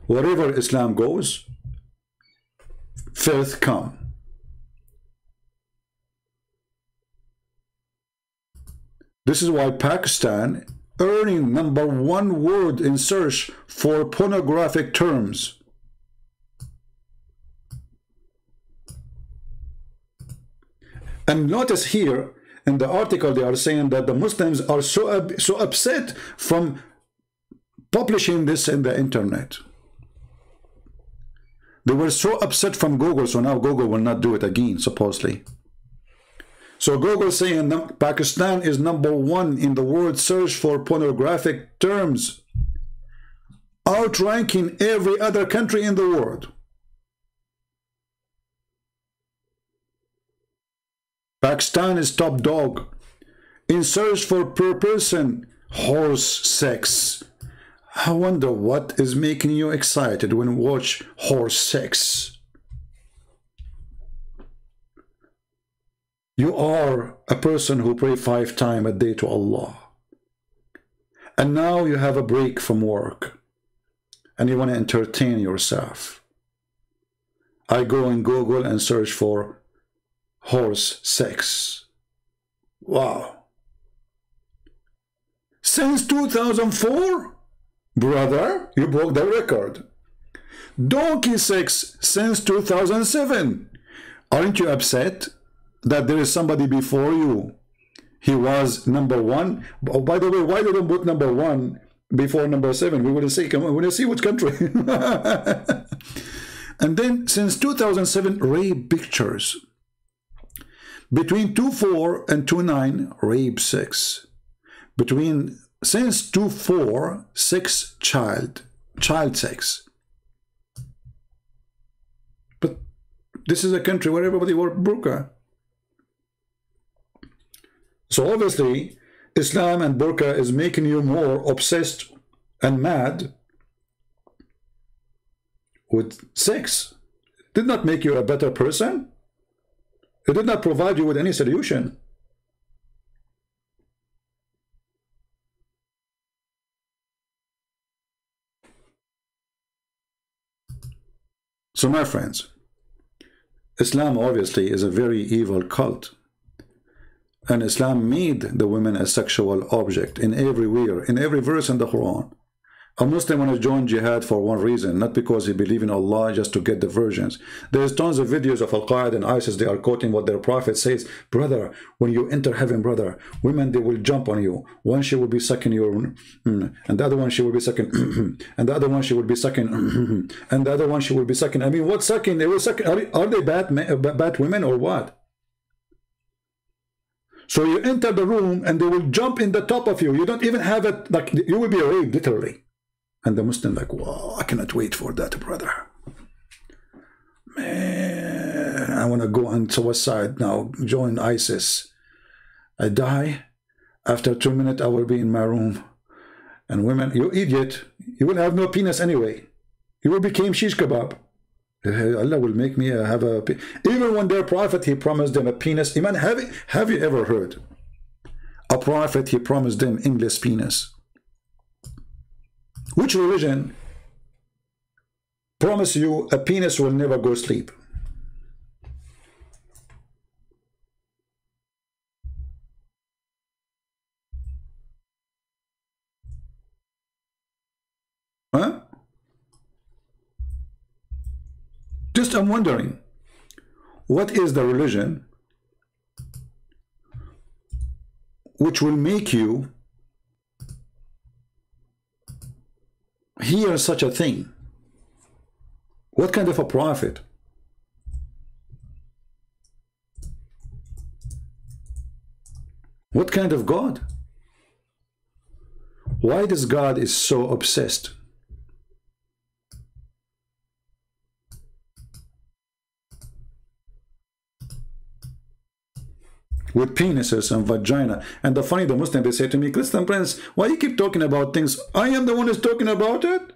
Wherever Islam goes, filth come. This is why Pakistan earning #1 word in search for pornographic terms. And notice here in the article they are saying that the Muslims are so upset from publishing this in the internet. They were so upset from Google, so now Google will not do it again, supposedly. So Google saying Pakistan is #1 in the word search for pornographic terms, outranking every other country in the world. Pakistan is top dog in search for per person horse sex. I wonder what is making you excited when you watch horse sex. You are a person who prays 5 times a day to Allah. And now you have a break from work. And you want to entertain yourself. I go in Google and search for horse sex. Wow. Since 2004? Brother, you broke the record. Donkey sex since 2007. Aren't you upset that there is somebody before you? He was #1. Oh, by the way, why didn't put #1 before #7? We would say, come on, we want to see which country. And then since 2007, rape pictures. Between 24 and 29, rape 6. Since 24, 6 child sex. But this is a country where everybody wore burqa. So obviously, Islam and burqa is making you more obsessed and mad with sex. It did not make you a better person. It did not provide you with any solution. So my friends, Islam obviously is a very evil cult. And Islam made the women a sexual object in everywhere, in every verse in the Quran. A Muslim want to join jihad for one reason, not because he believes in Allah just to get the versions. There's tons of videos of Al-Qaeda and ISIS, they are quoting what their prophet says. Brother, when you enter heaven, brother, women, they will jump on you. One, she will be sucking your, and the other one, she will be sucking, and the other one, she will be sucking, and the other one, she will be sucking. I mean, what sucking? They will suck. Are they bad women or what? So you enter the room and they will jump in the top of you. You don't even have it, like, you will be raped, literally. And the Muslim like, wow, I cannot wait for that, brother. Man, I want to go on suicide now, join ISIS. I die. After 2 minutes, I will be in my room. And women, you idiot, you will have no penis anyway. You will become shish kebab. Allah will make me have a... Even when their prophet, he promised them a penis. Iman, have you ever heard a prophet, he promised them English penis? Which religion promise you a penis will never go sleep? Huh? Just I'm wondering, what is the religion which will make you hear such a thing? What kind of a prophet? What kind of God? Why this God is so obsessed? With penises and vagina. And the funny, the Muslim, they say to me, Christian Prince, why you keep talking about things? I am the one who's talking about it.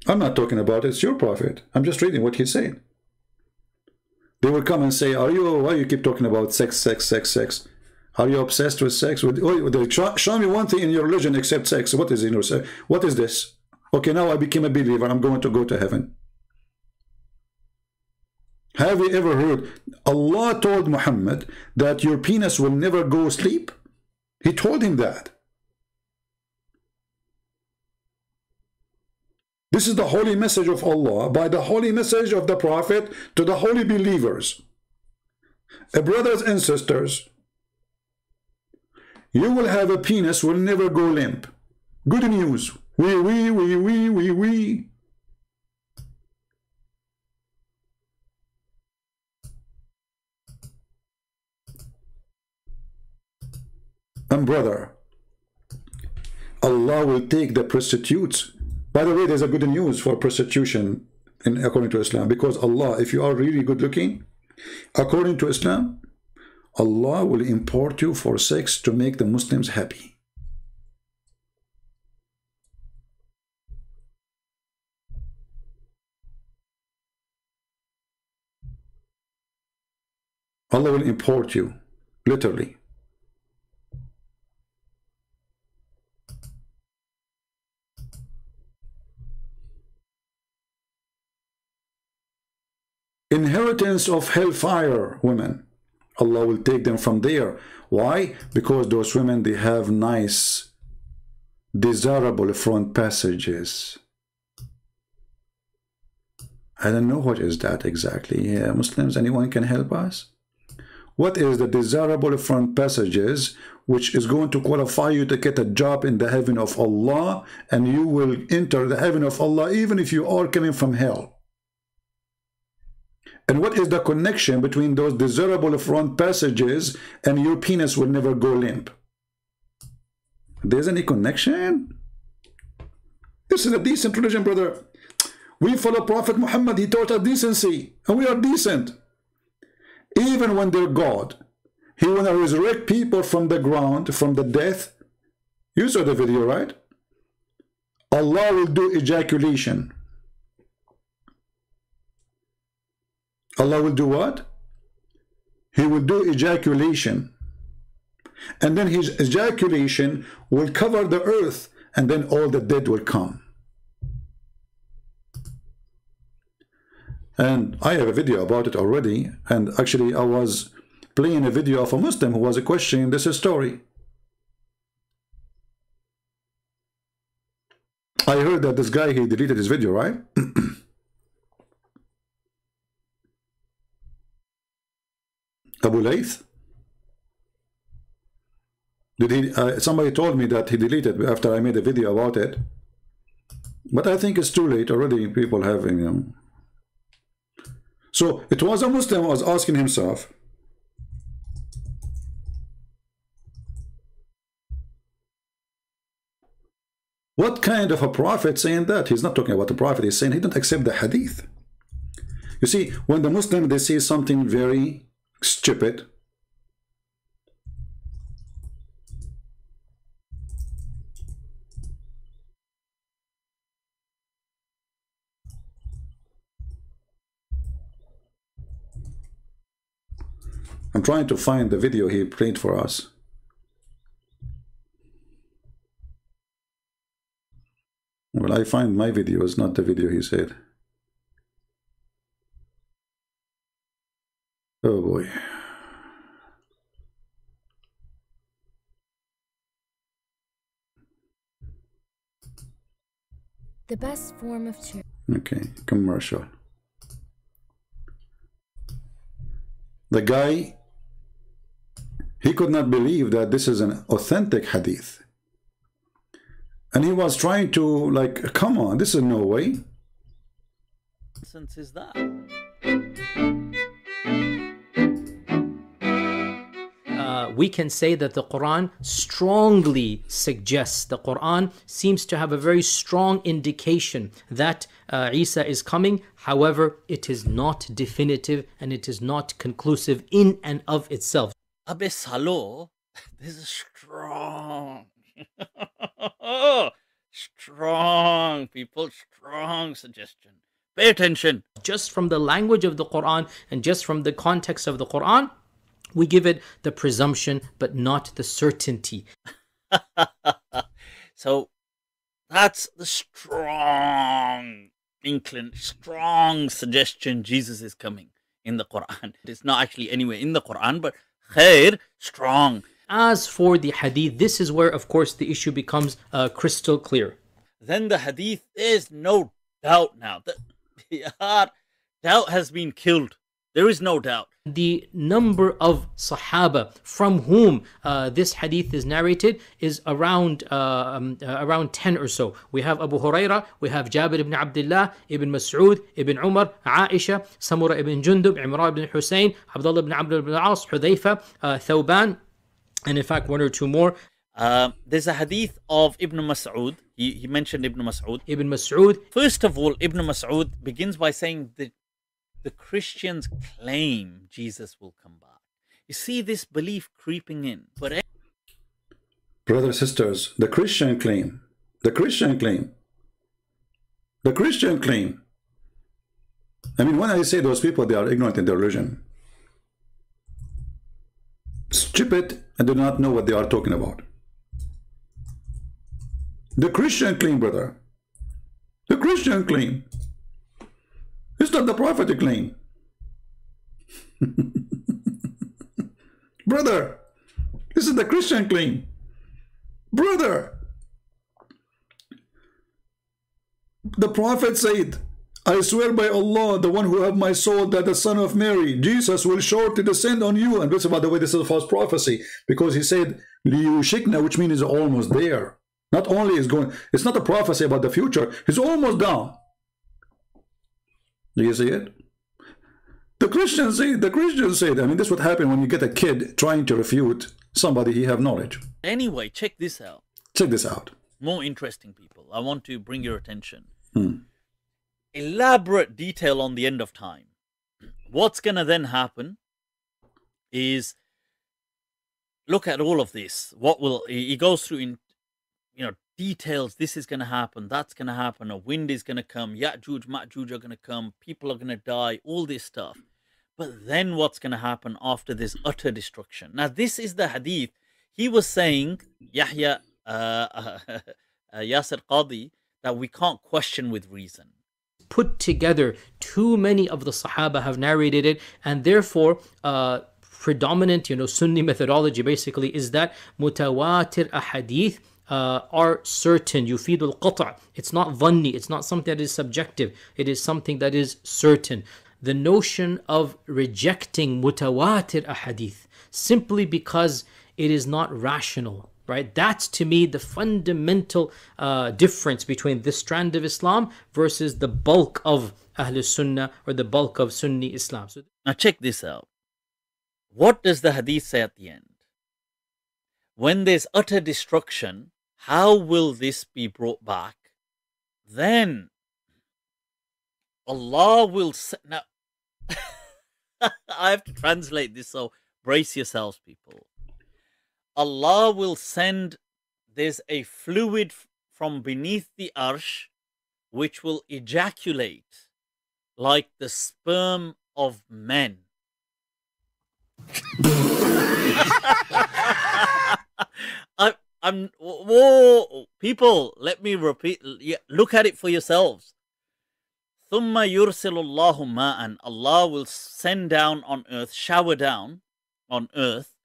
I'm not talking about it. It's your prophet. I'm just reading what he said. They will come and say, why you keep talking about sex, sex, sex, sex? Are you obsessed with sex? Show me one thing in your religion except sex. What is in your sex? What is this? Okay, now I became a believer. I'm going to go to heaven. Have you ever heard Allah told Muhammad that your penis will never go sleep? He told him that. This is the holy message of Allah by the holy message of the Prophet to the holy believers. Brothers and sisters, you will have a penis will never go limp. Good news. We. And brother, Allah will take the prostitutes. By the way, there's a good news for prostitution according to Islam, because Allah, if you are really good looking, according to Islam, Allah will import you for sex to make the Muslims happy. Allah will import you, literally. Inheritance of hellfire women. Allah will take them from there. Why? Because those women, they have nice, desirable front passages. I don't know what is that exactly. Yeah, Muslims, anyone can help us? What is the desirable front passages which is going to qualify you to get a job in the heaven of Allah, and you will enter the heaven of Allah even if you are coming from hell? And what is the connection between those desirable front passages and your penis will never go limp? There's any connection? This is a decent religion, brother. We follow Prophet Muhammad. He taught us decency, and we are decent. Even when they're God, he will resurrect people from the ground, from the death. You saw the video, right? Allah will do ejaculation. Allah will do what? He will do ejaculation. And then his ejaculation will cover the earth, and then all the dead will come. And I have a video about it already. And actually I was playing a video of a Muslim who was questioning this story. I heard that this guy, he deleted his video, right? Abu Layth? Did he? Somebody told me that he deleted after I made a video about it. But I think it's too late already. People have, you know. So it was a Muslim who was asking himself, What kind of a prophet saying that? He's not talking about the prophet. He's saying he don't accept the hadith. You see, when the Muslim, they see something very stupid, I'm trying to find the video he played for us. Well, I find my video is not the video he said. Oh boy. The best form of charity. Okay, commercial. The guy, he could not believe that this is an authentic hadith. And he was trying to, like, come on, this is no way. Nonsense is that? We can say that the Quran strongly suggests, the Quran seems to have a very strong indication that Isa is coming. However, it is not definitive and it is not conclusive in and of itself. Abe Salo, this is strong. Strong, people, strong suggestion. Pay attention. Just from the language of the Quran and just from the context of the Quran, we give it the presumption, but not the certainty. So that's the strong strong suggestion Jesus is coming in the Quran. It's not actually anywhere in the Quran, but khair, strong. As for the hadith, this is where, of course, the issue becomes crystal clear. Then the hadith, there's no doubt now. Doubt has been killed. There is no doubt. The number of Sahaba from whom this hadith is narrated is around 10 or so. We have Abu Huraira, we have Jabir ibn Abdullah, Ibn Mas'ud, Ibn Umar, Aisha, Samura ibn Jundub, Imran ibn Hussein, Abdullah ibn Amr ibn al-As, Hudhayfa, Thawban, and in fact one or two more. There's a hadith of Ibn Mas'ud. He mentioned Ibn Mas'ud. Ibn Mas'ud. First of all, Ibn Mas'ud begins by saying that the Christians claim Jesus will come back. You see this belief creeping in. But brothers and sisters, the Christian claim. I mean, when I say those people, they are ignorant in their religion. Stupid and do not know what they are talking about. The Christian claim, brother. The Christian claim. It's not the prophetic claim. Brother, this is the Christian claim. Brother, the prophet said, I swear by Allah, the one who have my soul, that the son of Mary, Jesus, will shortly descend on you. And this, by the way, this is a false prophecy, because he said, Liyushikna, which means he's almost there. Not only is going, it's not a prophecy about the future, he's almost down. Do you see it? The Christians say, I mean, this would happen when you get a kid trying to refute somebody he have knowledge. Anyway, check this out. Check this out. More interesting, people. I want to bring your attention. Elaborate detail on the end of time. What's going to then happen is, look at all of this. What will, he goes through in, details. This is going to happen. That's going to happen. A wind is going to come. Ya'juj, Ma'juj are going to come. People are going to die. All this stuff. But then what's going to happen after this utter destruction? Now, this is the hadith. He was saying, Yahya Yasir Qadi, that we can't question with reason. Put together, too many of the Sahaba have narrated it, and therefore predominant, Sunni methodology basically is that mutawatir ahadith are certain. Yufidul qata'. It's not dhanni. It's not something that is subjective. It is something that is certain. The notion of rejecting mutawatir ahadith simply because it is not rational, right? That's to me the fundamental difference between this strand of Islam versus the bulk of Ahl Sunnah or the bulk of Sunni Islam. So now check this out. What does the hadith say at the end? When there's utter destruction, how will this be brought back? Then Allah will now I have to translate this, so brace yourselves, people. Allah will send, there's a fluid from beneath the arsh which will ejaculate like the sperm of men. Whoa, people, let me repeat. Look at it for yourselves. ثُمَّ يُرْسِلُ اللَّهُ مَاءً. Allah will send down on earth, shower down on earth,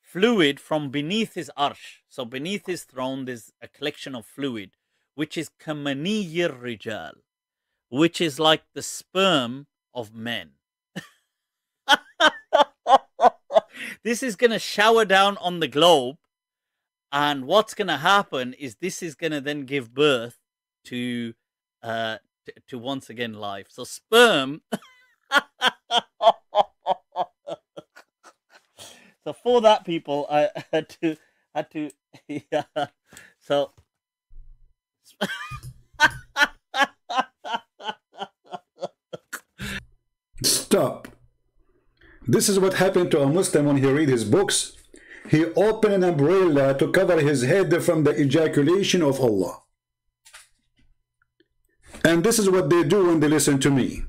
fluid from beneath his arsh. So beneath his throne, there's a collection of fluid, which is كَمَنِيِّ الرِّجَالِ, which is like the sperm of men. This is going to shower down on the globe, and what's going to happen is this is going to then give birth to once again life. So sperm. So for that, people, I had to yeah. So stop. This is what happened to a Muslim when he read his books. He opened an umbrella to cover his head from the ejaculation of Allah. And this is what they do when they listen to me.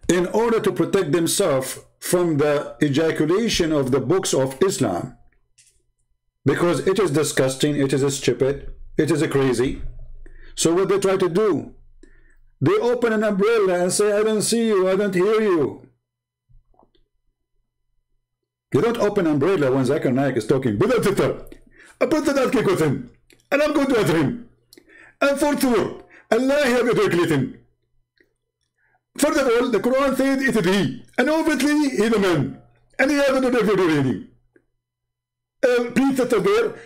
In order to protect themselves from the ejaculation of the books of Islam, because it is disgusting, it is stupid, it is crazy. So what they try to do, they open an umbrella and say, I don't see you, I don't hear you. You don't open an umbrella when Zakir Naik is talking. I put the kick with him, and I'm going to utter him. And for sure, Allah have ejaculating. First of all, the Quran says it is he, and obviously he is a man, and he has a ejaculating. Please, sister there,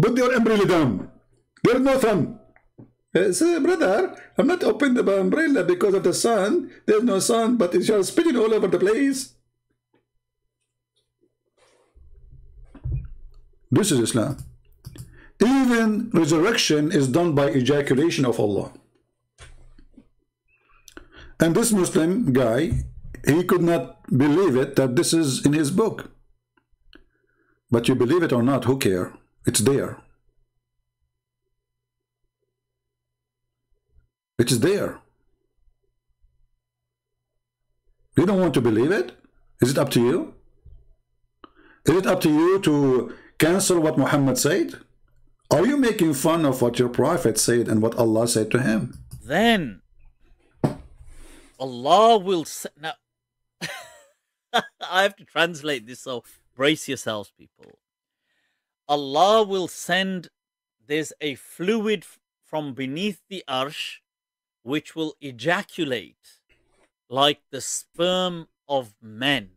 put your umbrella down. There is no sun. Say, brother, I'm not opening the umbrella because of the sun. There's no sun, but it's just spitting all over the place. This is Islam. Even resurrection is done by ejaculation of Allah. And this Muslim guy, he could not believe it that this is in his book. But you believe it or not, who cares? It's there. It's there. You don't want to believe it? Is it up to you? Is it up to you to cancel what Muhammad said? Are you making fun of what your prophet said and what Allah said to him? Then Allah will now I have to translate this, so brace yourselves, people. Allah will send, there's a fluid from beneath the arsh which will ejaculate like the sperm of men.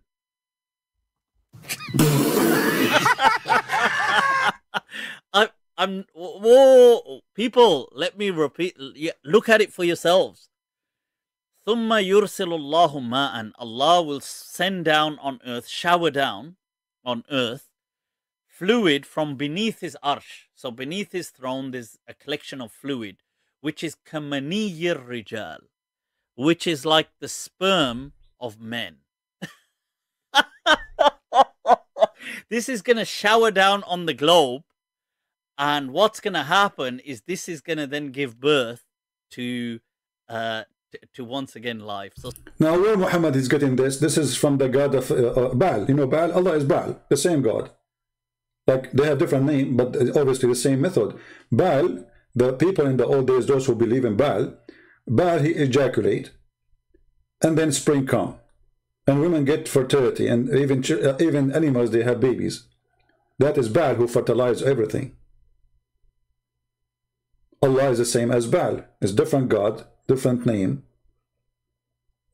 Whoa, people, let me repeat. Look at it for yourselves. ثُمَّ يُرْسِلُ اللَّهُ مَاءً. Allah will send down on earth, shower down on earth, fluid from beneath his arsh. So beneath his throne, there's a collection of fluid, which is كَمَنِيِّ الرِّجَالِ, which is like the sperm of men. This is going to shower down on the globe, and what's going to happen is this is going to then give birth to once again life. So now where Muhammad is getting this is from the god of Baal. You know Baal? Allah is Baal, the same god. Like they have different name, but obviously the same method. Baal, the people in the old days, those who believe in Baal, he ejaculate, and then spring come. And women get fertility, and even animals, they have babies. That is Baal who fertilizes everything. Allah is the same as Baal. It's different God, different name,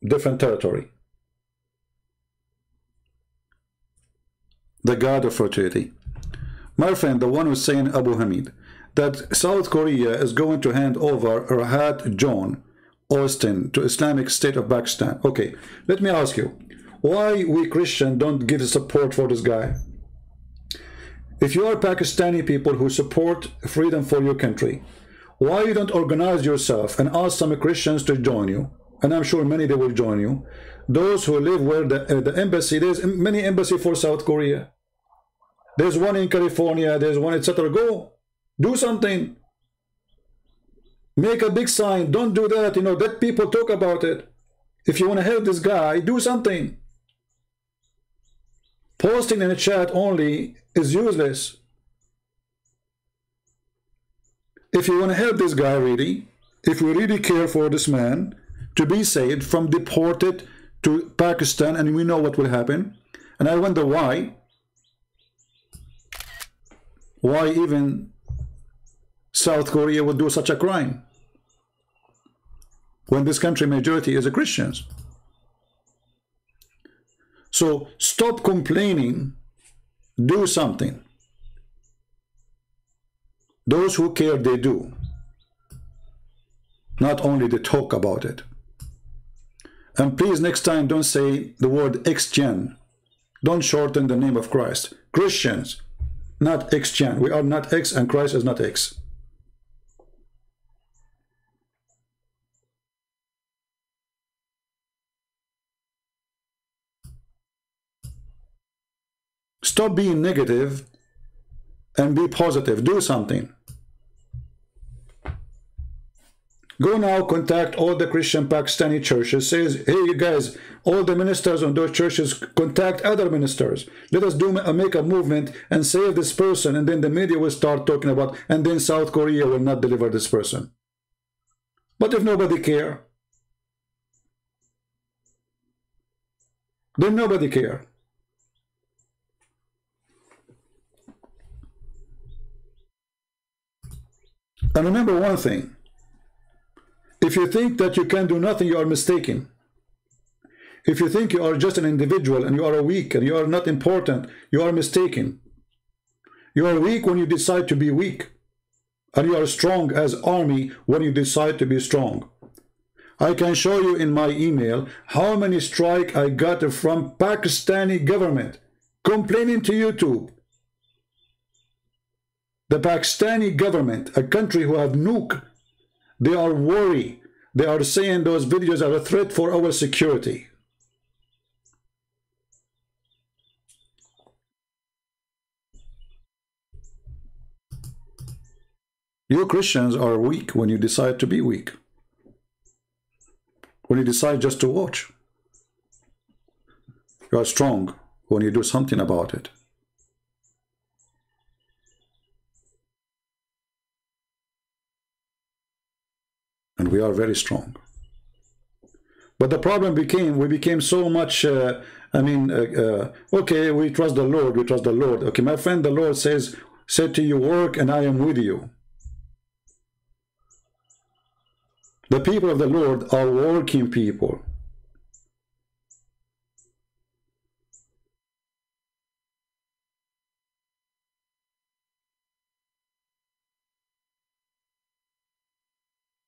different territory. The God of fertility. My friend, the one who's saying, Abu Hamid, that South Korea is going to hand over Rahat John Austin to Islamic State of Pakistan. Okay, let me ask you, why we Christians don't give support for this guy? If you are Pakistani people who support freedom for your country, why you don't organize yourself and ask some Christians to join you? And I'm sure many they will join you. Those who live where the embassy, there's many embassy for South Korea. There's one in California, there's one, etc. Go, do something. Make a big sign. Don't do that. You know, let people talk about it. If you want to help this guy, do something. Posting in a chat only is useless. If you want to help this guy really, if we really care for this man to be saved from deported to Pakistan, and we know what will happen, and I wonder why even South Korea would do such a crime when this country majority is a Christians. So stop complaining, do something. Those who care, they do. Not only they talk about it. And please next time don't say the word X-Gen. Don't shorten the name of Christ. Christians, not X-Gen. We are not X and Christ is not X. Stop being negative and be positive. Do something. Go now, contact all the Christian Pakistani churches. Says, hey, you guys, all the ministers on those churches, contact other ministers. Let us make a movement and save this person. And then the media will start talking about, and then South Korea will not deliver this person. But if nobody care, then nobody care. And remember one thing. If you think that you can do nothing, you are mistaken. If you think you are just an individual and you are weak and you are not important, you are mistaken. You are weak when you decide to be weak. And you are strong as army when you decide to be strong. I can show you in my email how many strikes I got from Pakistani government complaining to YouTube. The Pakistani government, a country who have nuke, they are worried. They are saying those videos are a threat for our security. You Christians are weak when you decide to be weak. When you decide just to watch. You are strong when you do something about it. And we are very strong. But the problem became, we became so much, okay, we trust the Lord, we trust the Lord. Okay, my friend, the Lord said to you, work and I am with you. The people of the Lord are working people.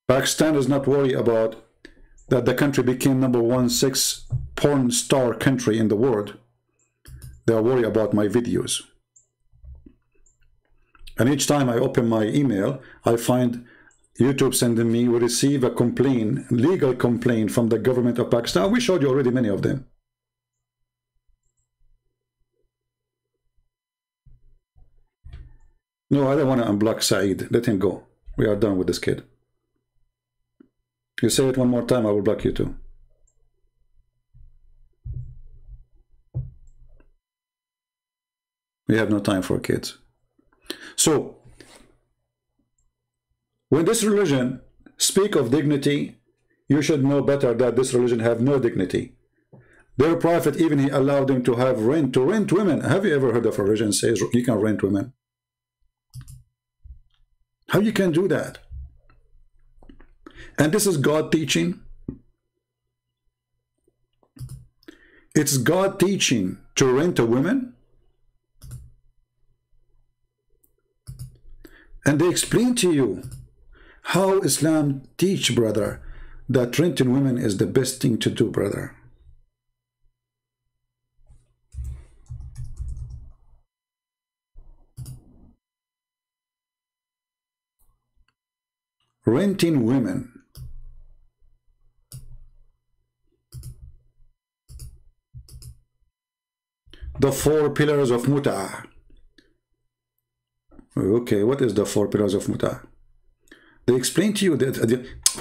Pakistan is not worried about that the country became #1 6 porn star country in the world. They are worried about my videos. And each time I open my email, I find YouTube sending me, we receive a complaint, legal complaint from the government of Pakistan. We showed you already many of them. No, I don't want to unblock Saeed. Let him go. We are done with this kid. You say it one more time, I will block you too. We have no time for kids. So, when this religion speak of dignity, you should know better that this religion have no dignity. Their prophet, even he allowed them to have rent women. Have you ever heard of a religion says you can rent women? How you can do that? And this is God teaching. It's God teaching to rent a woman. And they explain to you how Islam teach, brother, that renting women is the best thing to do, brother. renting women. The 4 pillars of mut'ah. Okay, what is the 4 pillars of mut'ah? They explain to you that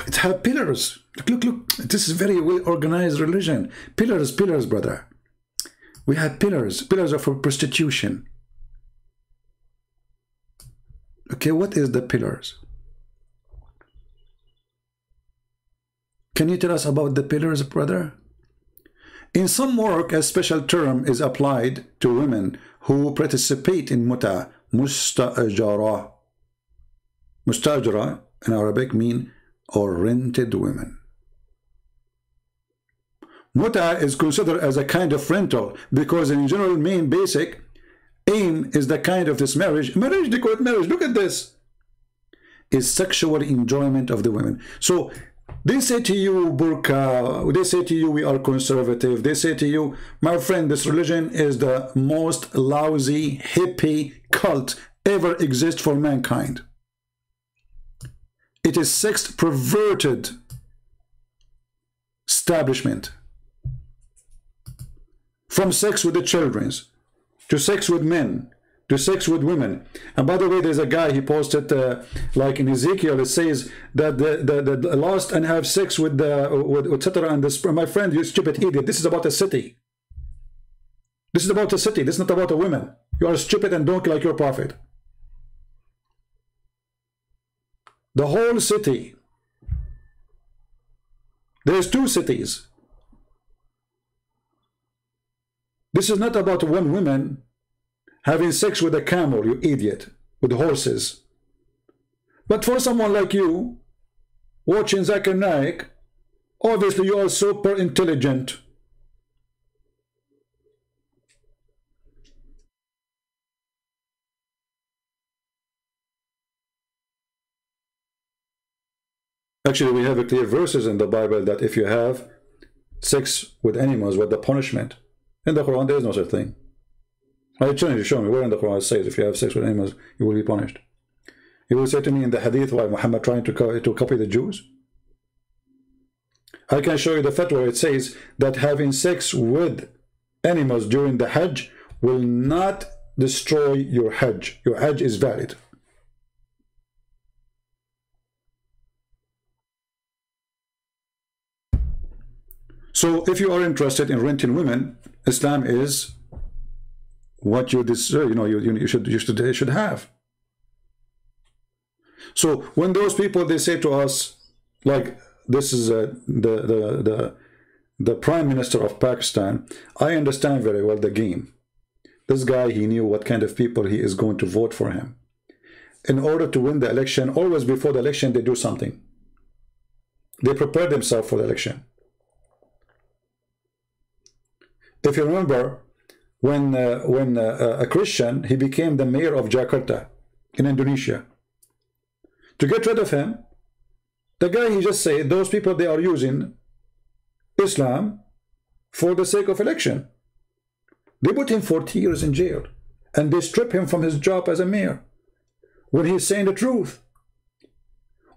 it has pillars. Look, this is very well organized religion. Pillars, brother. We have pillars of prostitution. Okay, what is the pillars? Can you tell us about the pillars, brother? In some work, a special term is applied to women who participate in mut'ah, mustajara. Mustajara in Arabic mean or rented women. Mut'ah is considered as a kind of rental because in general main basic aim is the kind of this marriage, they call it marriage, look at this, is sexual enjoyment of the women. So they say to you, burqa, they say to you, we are conservative, they say to you, my friend, this religion is the most lousy hippie cult ever exist for mankind. It is sex perverted establishment. From sex with the children, to sex with men, to sex with women. And by the way, there's a guy, he posted like in Ezekiel, it says that the lost and have sex with etc. and the, my friend, you stupid idiot, this is about a city. This is about a city, this is not about a woman. You are stupid and don't like your prophet. The whole city. There's 2 cities. This is not about one woman having sex with a camel, you idiot, with horses. But for someone like you, watching Zakir Naik, obviously you are super intelligent. Actually, we have a clear verses in the Bible that if you have sex with animals, what the punishment? In the Quran, there is no such thing. I challenge you, show me where in the Quran it says if you have sex with animals, you will be punished. You will say to me in the hadith, why Muhammad trying to copy the Jews? I can show you the fatwa where it says that having sex with animals during the Hajj will not destroy your Hajj. Your Hajj is valid. So if you are interested in renting women, Islam is what you deserve, you should have. So when those people, they say to us, like this is the Prime Minister of Pakistan, I understand very well the game. This guy, he knew what kind of people he is going to vote for him. In order to win the election, always before the election, they do something. They prepare themselves for the election. If you remember, when a Christian, he became the mayor of Jakarta in Indonesia. To get rid of him, the guy, he just said, those people, they are using Islam for the sake of election. They put him 40 years in jail, and they strip him from his job as a mayor when he's saying the truth.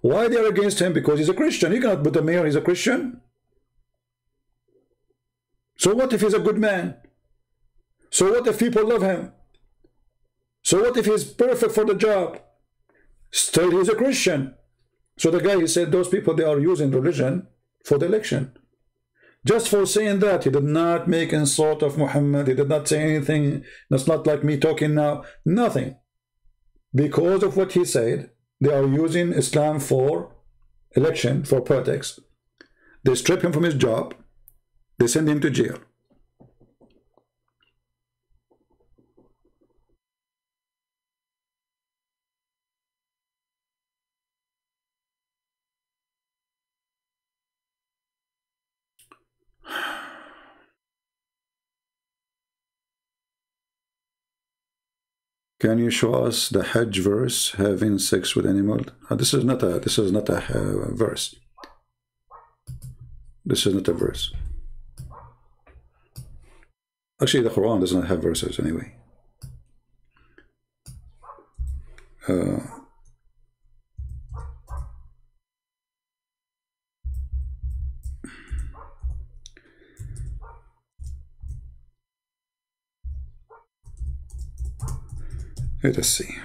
Why they are against him? Because he's a Christian. You cannot put the mayor, he's a Christian. So what if he's a good man? So what if people love him? So what if he's perfect for the job? Still he's a Christian. So the guy, he said, those people, they are using religion for the election. Just for saying that, he did not make insult of Muhammad. He did not say anything. That's not like me talking now. Nothing. Because of what he said, they are using Islam for election, for politics. They strip him from his job. They send him to jail. Can you show us the Hajj verse, having sex with animal? This is not a verse. This is not a verse. Actually, the Quran does not have verses anyway. Let us see.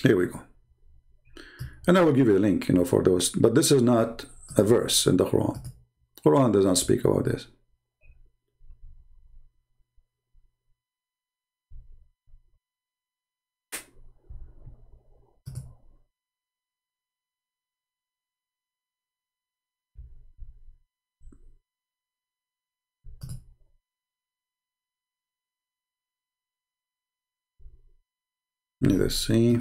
Here we go. And I will give you a link, for those. But this is not a verse in the Quran. Quran does not speak about this. Let's see.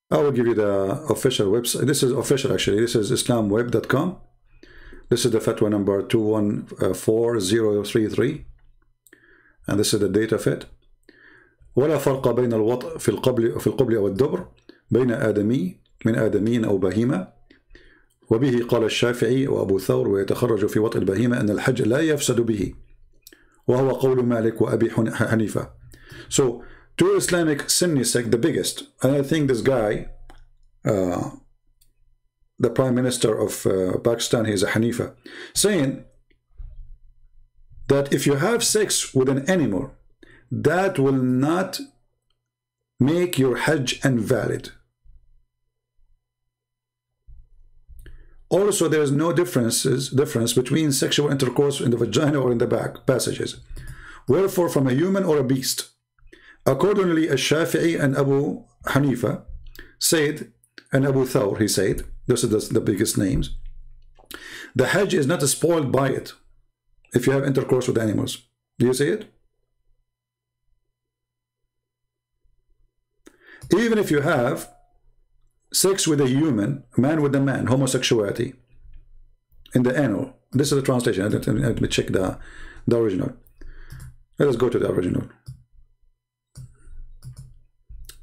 I will give you the official website. This is official, actually. This is islamweb.com. This is the fatwa number 214033. And this is the date of it. ولا فرق بين الوطء في القبل أو الدبر بين آدمي من آدمين أو بهيمة. وبه قال الشافعي وأبو ثور ويتخرج في وطء البهيمة أن الحج لا يفسد به. وهو قول مالك وأبي حنيفة. So, to Islamic Sunni sect, the biggest, and I think this guy, the Prime Minister of Pakistan, he's a Hanifa, saying that if you have sex with an animal, that will not make your Hajj invalid. Also, there is no difference between sexual intercourse in the vagina or in the back passages. Wherefore, from a human or a beast. Accordingly, Al-Shafi'i and Abu Hanifa said, and Abu Thawr, he said, this is the biggest names, the Hajj is not spoiled by it if you have intercourse with animals. Do you see it? Even if you have sex with a human, man with a man, homosexuality, in the anal. This is the translation. Let me check the original. Let us go to the original.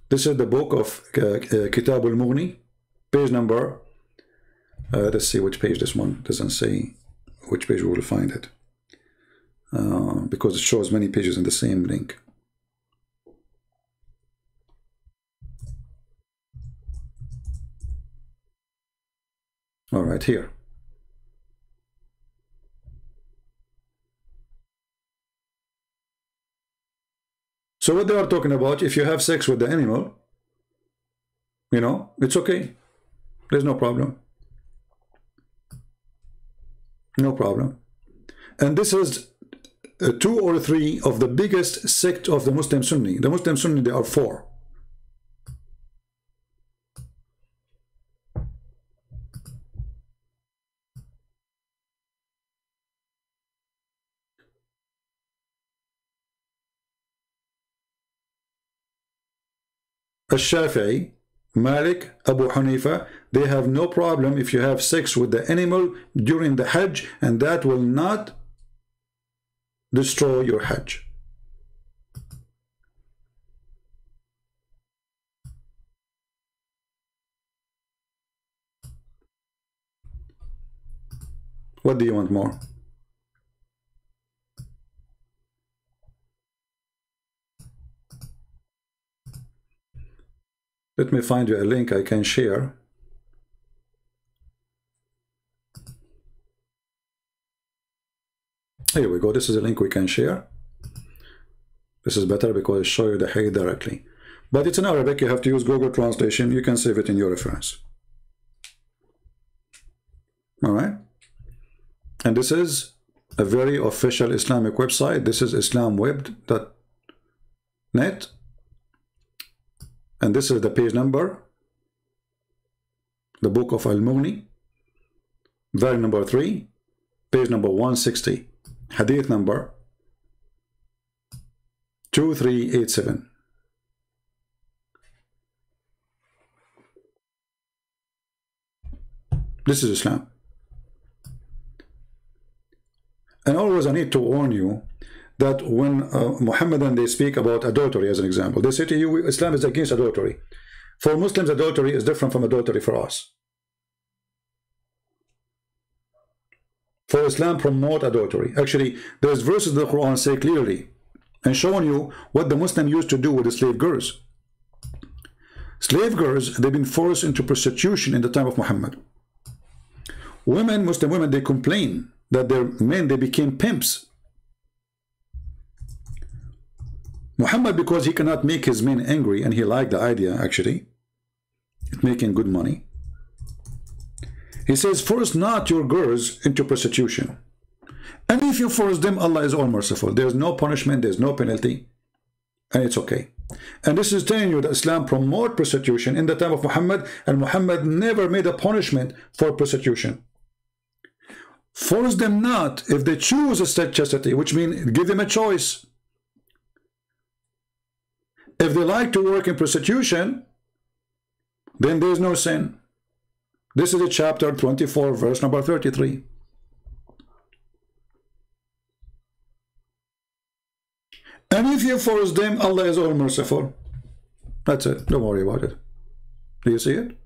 This is the book of Kitab al-Mughni, page number, let's see which page this one, doesn't say which page we will find it, because it shows many pages in the same link. All right, here. So what they are talking about, if you have sex with the animal, it's okay. There's no problem. No problem. And this is 2 or 3 of the biggest sect of the Muslim Sunni. The Muslim Sunni, there are 4. Al-Shafi'i, Malik, Abu Hanifa, they have no problem if you have sex with the animal during the Hajj, and that will not destroy your Hajj. What do you want more? Let me find you a link I can share. Here we go. This is a link we can share. This is better because it shows you the hadith directly. But it's in Arabic. You have to use Google Translation. You can save it in your reference. All right. And this is a very official Islamic website. This is islamweb.net. And this is the page number, the book of Al-Mughni, volume number 3, page number 160, hadith number 2387. This is Islam. And always I need to warn you that when Muhammadan they speak about adultery as an example, they say to you, Islam is against adultery. For Muslims, adultery is different from adultery for us. For Islam promote adultery. Actually, there's verses in the Quran say clearly and showing you what the Muslim used to do with the slave girls. Slave girls, they've been forced into prostitution in the time of Muhammad. Women, Muslim women, they complain that their men, they became pimps. Muhammad, because he cannot make his men angry, and he liked the idea actually, making good money, he says, force not your girls into prostitution. And if you force them, Allah is all merciful. There's no punishment, there's no penalty, and it's okay. And this is telling you that Islam promote prostitution in the time of Muhammad, and Muhammad never made a punishment for prostitution. Force them not if they choose a chastity, which means give them a choice. If they like to work in prostitution, then there is no sin. This is a chapter 24, verse number 33. And if you force them, Allah is all merciful. That's it. Don't worry about it. Do you see it?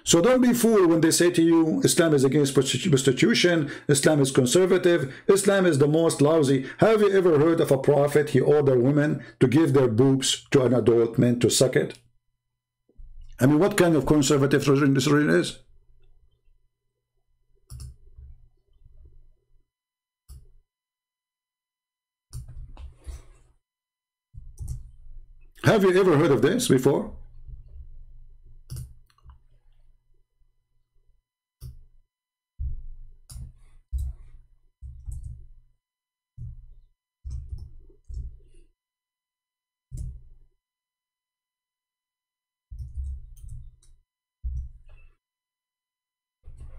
So don't be fooled when they say to you, Islam is against prostitution, Islam is conservative, Islam is the most lousy. Have you ever heard of a prophet, he ordered women to give their boobs to an adult man to suck it? I mean, what kind of conservative religion this really is? Have you ever heard of this before?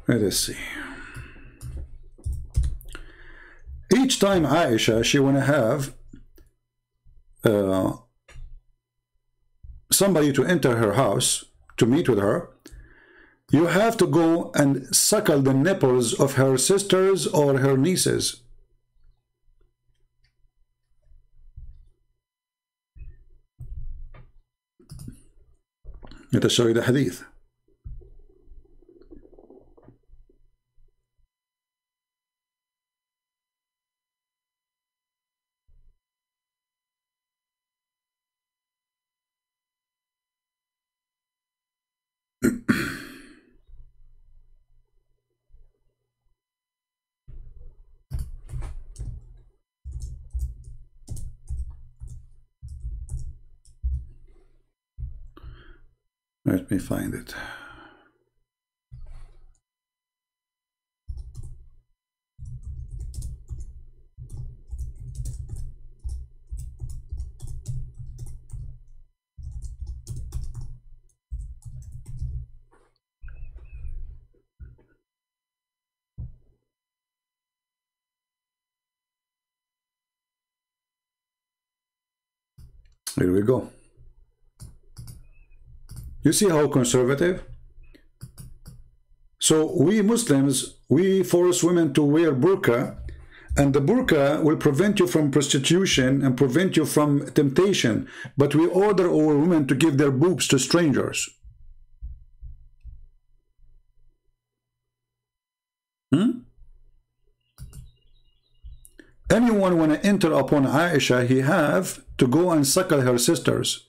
Let us see. Each time Aisha, she want to have somebody to enter her house to meet with her, you have to go and suckle the nipples of her sisters or her nieces. Let us show you the hadith. Let me find it. Here we go. You see how conservative? So we Muslims, we force women to wear burqa, and the burqa will prevent you from prostitution and prevent you from temptation, but we order our women to give their boobs to strangers. Anyone want to enter upon Aisha, he have to go and suckle her sisters.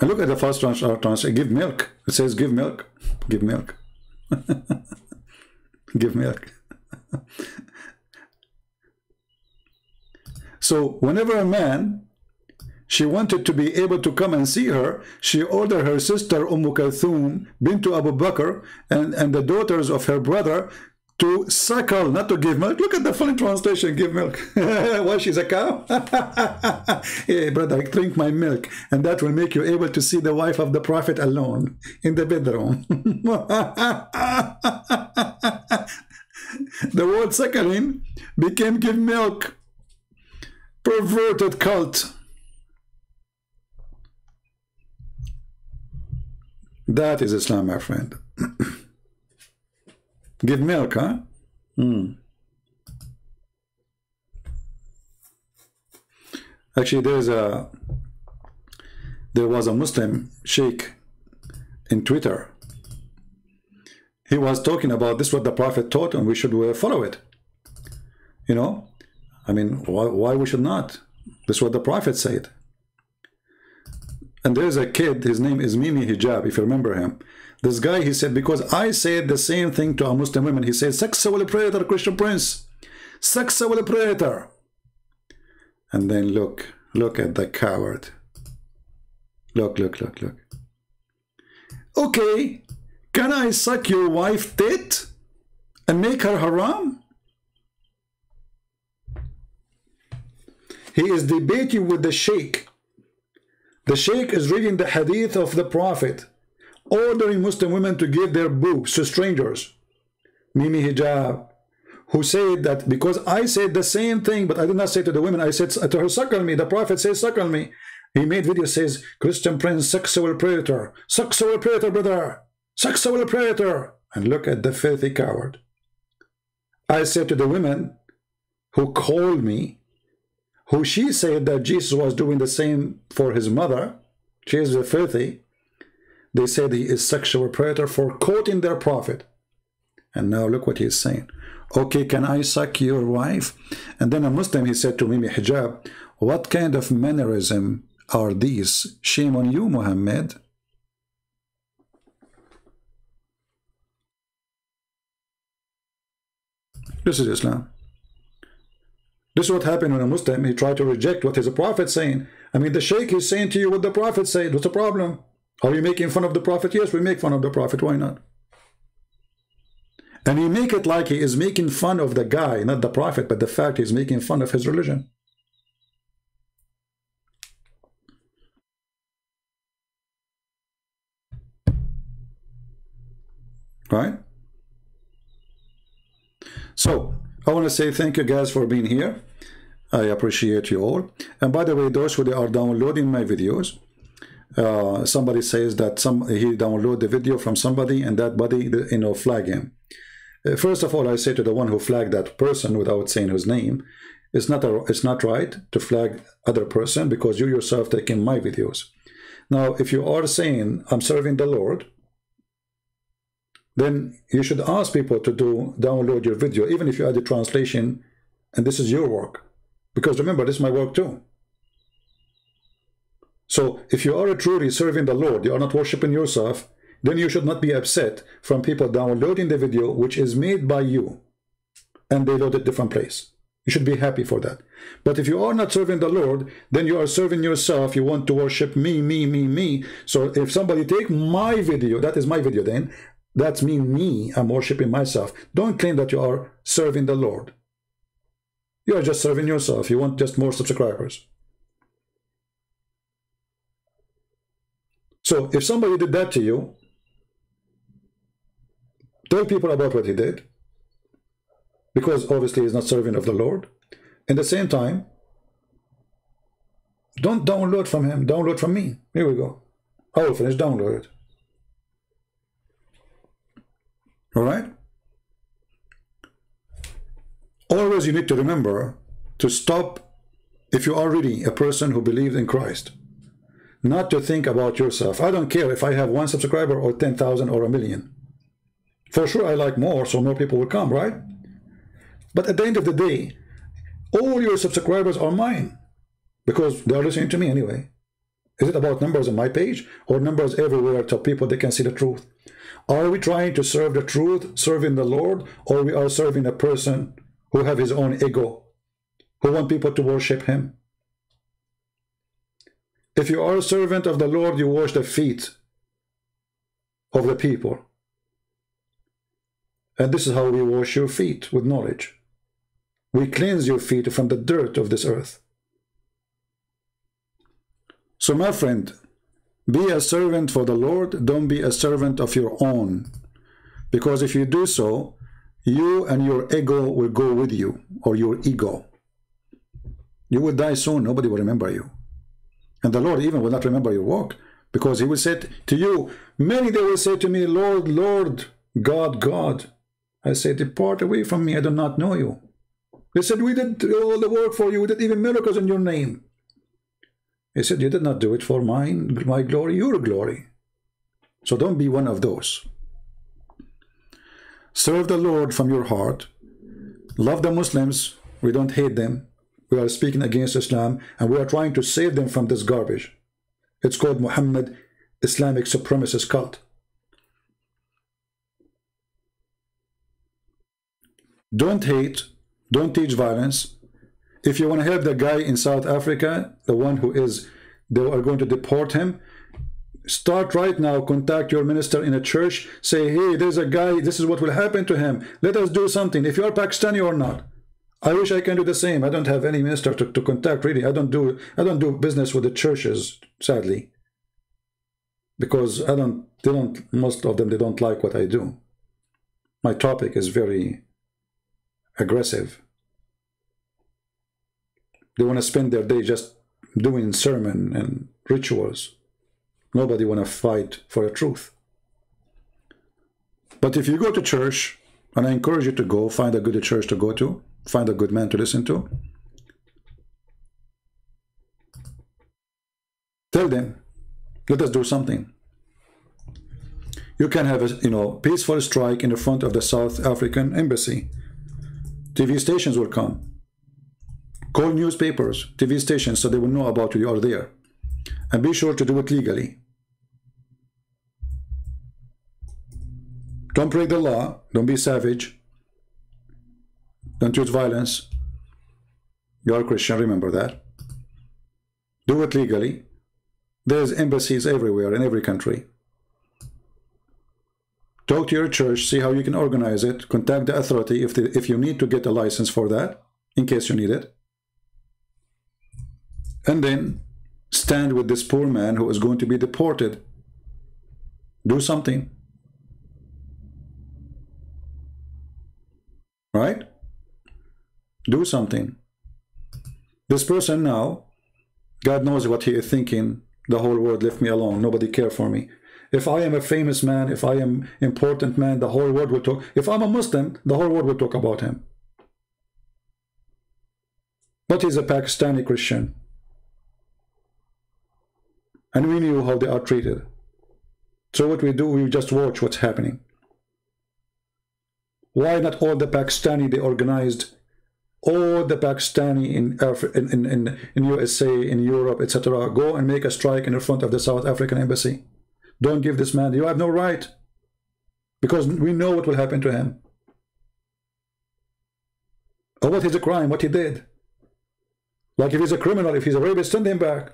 And look at the first translation, give milk. It says give milk, give milk. Give milk. So whenever a man, she wanted to be able to come and see her, she ordered her sister Kulthum bint Abu Bakr and the daughters of her brother to suckle, not to give milk. Look at the funny translation, give milk. Why, she's a cow? Hey, brother, drink my milk, and that will make you able to see the wife of the Prophet alone in the bedroom. The word suckling became give milk. Perverted cult. That is Islam, my friend. Give milk, huh? Actually, there was a Muslim sheikh in Twitter. He was talking about this, what the Prophet taught, and we should follow it. You know, I mean, why we should not? This is what the Prophet said. And there's a kid, his name is Mimi Hijab, if you remember him. This guy, he said, because I said the same thing to a Muslim woman. He said, sexual predator, Christian Prince. Sexual predator. And then look at the coward. Look. Okay, can I suck your wife tit and make her haram? He is debating with the sheikh. The sheikh is reading the hadith of the Prophet, ordering Muslim women to give their boobs to strangers. Mimi Hijab, who said that because I said the same thing, but I did not say to the women, I said to her, suckle me. The Prophet says, suckle me. He made video, says, Christian Prince, sexual predator. Sexual predator, brother. Sexual predator. And look at the filthy coward. I said to the women who called me, who she said that Jesus was doing the same for his mother, she is filthy. They said he is sexual predator for quoting their prophet. And now look what he is saying. Okay, can I suck your wife? And then a Muslim, he said to Mimi Hijab, what kind of mannerism are these? Shame on you, Mohammed. This is Islam. This is what happened when a Muslim, he tried to reject what his prophet saying. I mean, the sheikh is saying to you what the prophet said. What's the problem? Are you making fun of the prophet? Yes, we make fun of the prophet. Why not? And he make it like he is making fun of the guy, not the prophet, but the fact he's making fun of his religion. Right? So, I want to say thank you guys for being here. I appreciate you all. And by the way, those who are downloading my videos, somebody says that he downloaded the video from somebody and that buddy, you know, flag him. First of all, I say to the one who flagged that person without saying his name, it's not right to flag other person because you yourself taking my videos. Now, if you are saying I'm serving the Lord, then you should ask people to download your video, even if you add the translation, and this is your work. Because remember, this is my work too. So if you are truly serving the Lord, you are not worshiping yourself, then you should not be upset from people downloading the video which is made by you and they load it different place. You should be happy for that. But if you are not serving the Lord, then you are serving yourself. You want to worship me. So if somebody take my video, that is my video then, that's me. I'm worshiping myself. Don't claim that you are serving the Lord. You are just serving yourself. You want just more subscribers. So if somebody did that to you, tell people about what he did, because obviously he's not serving of the Lord. At the same time, don't download from him, download from me. Here we go. I will finish, download it. All right? Always you need to remember to stop, if you are really a person who believes in Christ, not to think about yourself. I don't care if I have 1 subscriber or 10,000 or 1,000,000. For sure I like more, so more people will come, right? But at the end of the day, all your subscribers are mine because they are listening to me anyway. Is it about numbers on my page or numbers everywhere to people they can see the truth? Are we trying to serve the truth, serving the Lord, or we are serving a person who have his own ego, who want people to worship him? If you are a servant of the Lord, you wash the feet of the people. And this is how we wash your feet, with knowledge. We cleanse your feet from the dirt of this earth. So my friend, be a servant for the Lord, don't be a servant of your own. Because if you do so, you and your ego will go with you, or your ego. You will die soon, nobody will remember you. And the Lord even will not remember your work, Because he will say to you, many they will say to me, Lord, Lord, God, God. I say, depart away from me, I do not know you. They said, we did all the work for you, we did even miracles in your name. He said, you did not do it for my glory, your glory. So don't be one of those. Serve the Lord from your heart. Love the Muslims. We don't hate them. We are speaking against Islam, and we are trying to save them from this garbage. It's called Mohammed, Islamic supremacist cult. Don't hate. Don't teach violence. If you want to help the guy in South Africa, the one who is, they are going to deport him, start right now, contact your minister in a church, say, hey, there's a guy, this is what will happen to him. Let us do something, if you are Pakistani or not. I wish I can do the same. I don't have any minister to contact, really. I don't do business with the churches, sadly. Because most of them, they don't like what I do. My topic is very aggressive. They want to spend their day just doing sermon and rituals. Nobody want to fight for the truth. But if you go to church, and I encourage you to go, find a good church to go to, find a good man to listen to, tell them, let us do something. You can have a peaceful strike in the front of the South African embassy. TV stations will come. Call newspapers, TV stations, so they will know about you are there. And be sure to do it legally. Don't break the law. Don't be savage. Don't use violence. You are a Christian, remember that. Do it legally. There's embassies everywhere in every country. Talk to your church, see how you can organize it. Contact the authority if you need to get a license for that, in case you need it. And then stand with this poor man who is going to be deported. Do something. Right? Do something. This person now, God knows what he is thinking. The whole world left me alone. Nobody cares for me. If I am a famous man, if I am important man, the whole world will talk. If I'm a Muslim, the whole world will talk about him. But he's a Pakistani Christian. And we knew how they are treated. So what we do, we just watch what's happening. Why not all the Pakistani, they organized, all the Pakistani in USA, in Europe, etc., go and make a strike in the front of the South African embassy. Don't give this man, you have no right. Because we know what will happen to him. Or what is a crime, what he did. Like if he's a criminal, if he's a rapist, send him back.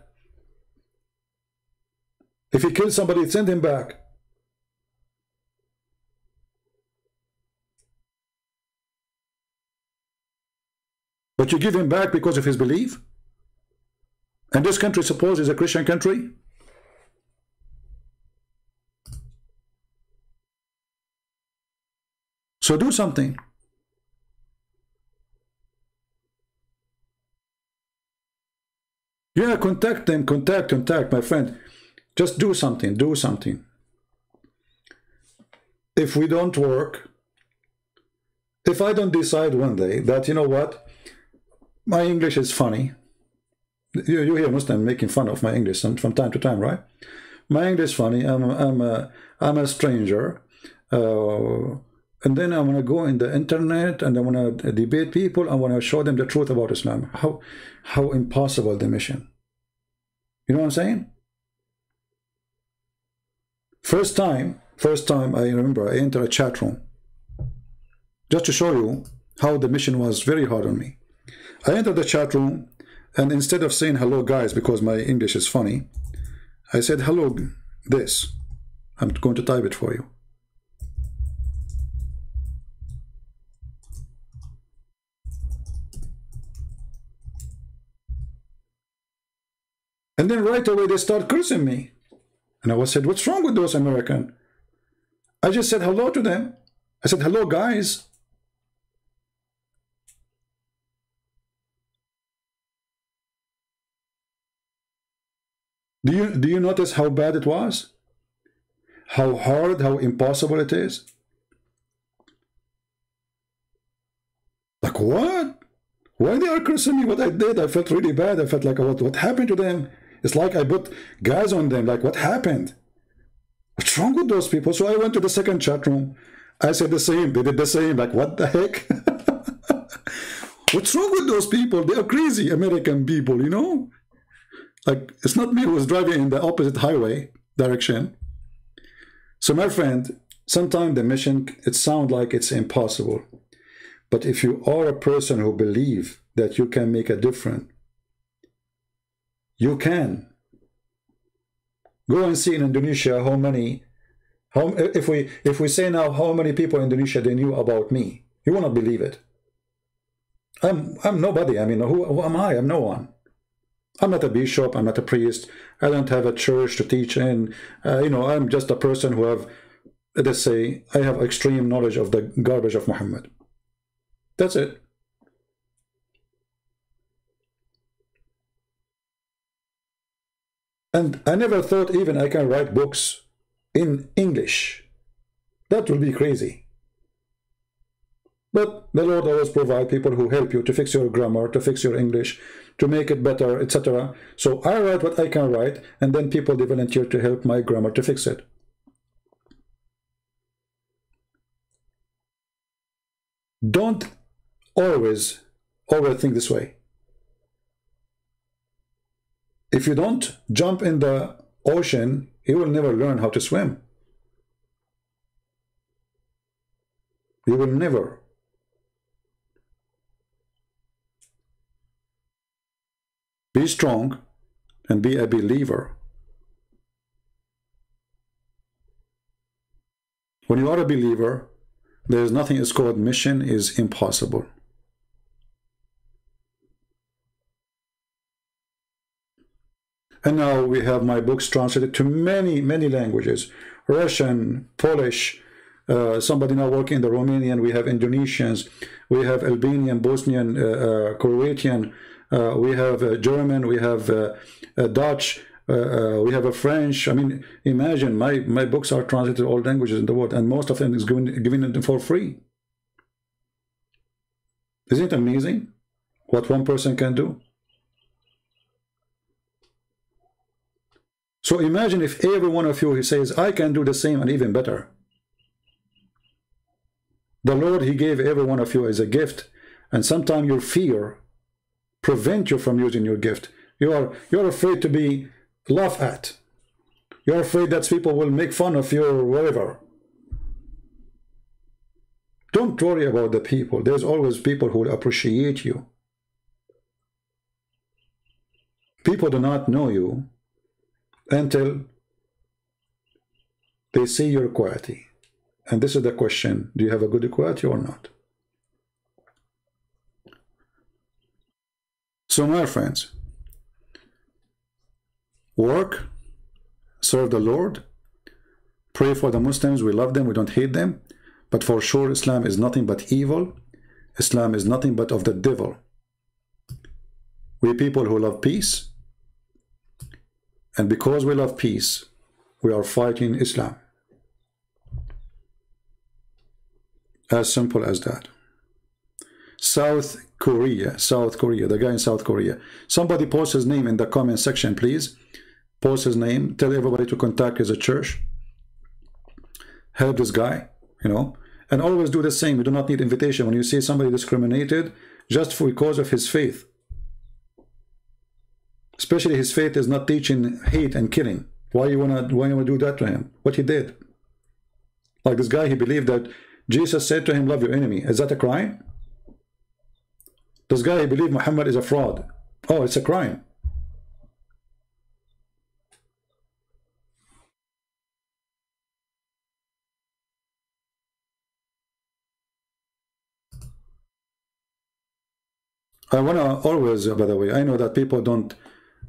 If he killed somebody, send him back. But you give him back because of his belief? And this country, suppose, is a Christian country? So do something. Yeah, contact them, contact, my friend. Just do something, do something. If we don't work, if I don't decide one day that, you know what, my English is funny. You hear Muslims making fun of my English from time to time, right? My English is funny. I'm a stranger. And then I want to go in the internet and I want to debate people. I want to show them the truth about Islam. How impossible the mission. You know what I'm saying? First time I remember I entered a chat room. Just to show you how the mission was very hard on me. I entered the chat room and instead of saying hello guys because my English is funny, I said hello this. I'm going to type it for you. And then right away they start cursing me. And I said, what's wrong with those Americans? I just said hello to them. I said, hello guys. Do you notice how bad it was? How hard, how impossible it is? Like, what? Why they are cursing me what I did? I felt really bad. I felt like, what happened to them? It's like I put gas on them. Like, what happened? What's wrong with those people? So I went to the second chat room. I said the same. They did the same. Like, what the heck? What's wrong with those people? They are crazy American people, you know? Like, it's not me who was driving in the opposite highway direction. So my friend, sometimes the mission, it sounds like it's impossible. But if you are a person who believes that you can make a difference, you can. Go and see in Indonesia if we say now how many people in Indonesia they knew about me, you will not believe it. I'm nobody. I mean, who am I? I'm no one. I'm not a bishop. I'm not a priest. I don't have a church to teach in. You know, I'm just a person who have, let's say, I have extreme knowledge of the garbage of Muhammad. That's it. And I never thought even I can write books in English. That would be crazy. But the Lord always provides people who help you to fix your grammar, to fix your English, to make it better, etc. So I write what I can write, and then people they volunteer to help my grammar to fix it. Don't always overthink this way. If you don't jump in the ocean, you will never learn how to swim. You will never. Be strong and be a believer. When you are a believer, there is nothing is called mission is impossible. And now we have my books translated to many, many languages. Russian, Polish, somebody now working in the Romanian, we have Indonesians, we have Albanian, Bosnian, Croatian, we have German, we have Dutch, we have a French. I mean, imagine my books are translated to all languages in the world, and most of them is given for free. Isn't it amazing what one person can do? So imagine if every one of you he says, I can do the same and even better. The Lord, he gave every one of you as a gift, and sometimes your fear prevent you from using your gift. You're afraid to be laughed at. You're afraid that people will make fun of you or whatever. Don't worry about the people. There's always people who will appreciate you. People do not know you until they see your quality. And this is the question, do you have a good quality or not? So my friends, work, serve the Lord, pray for the Muslims, we love them, we don't hate them, but for sure Islam is nothing but evil. Islam is nothing but of the devil. We people who love peace, and because we love peace, we are fighting Islam. As simple as that. South Korea, the guy in South Korea. Somebody post his name in the comment section, please. Post his name, tell everybody to contact his church. Help this guy, you know. And always do the same. You do not need invitation. When you see somebody discriminated, just because of his faith. Especially his faith is not teaching hate and killing. Why you wanna do that to him? What he did? Like this guy, he believed that Jesus said to him, love your enemy. Is that a crime? This guy, he believed Muhammad is a fraud. Oh, it's a crime. I want to always, by the way, I know that people don't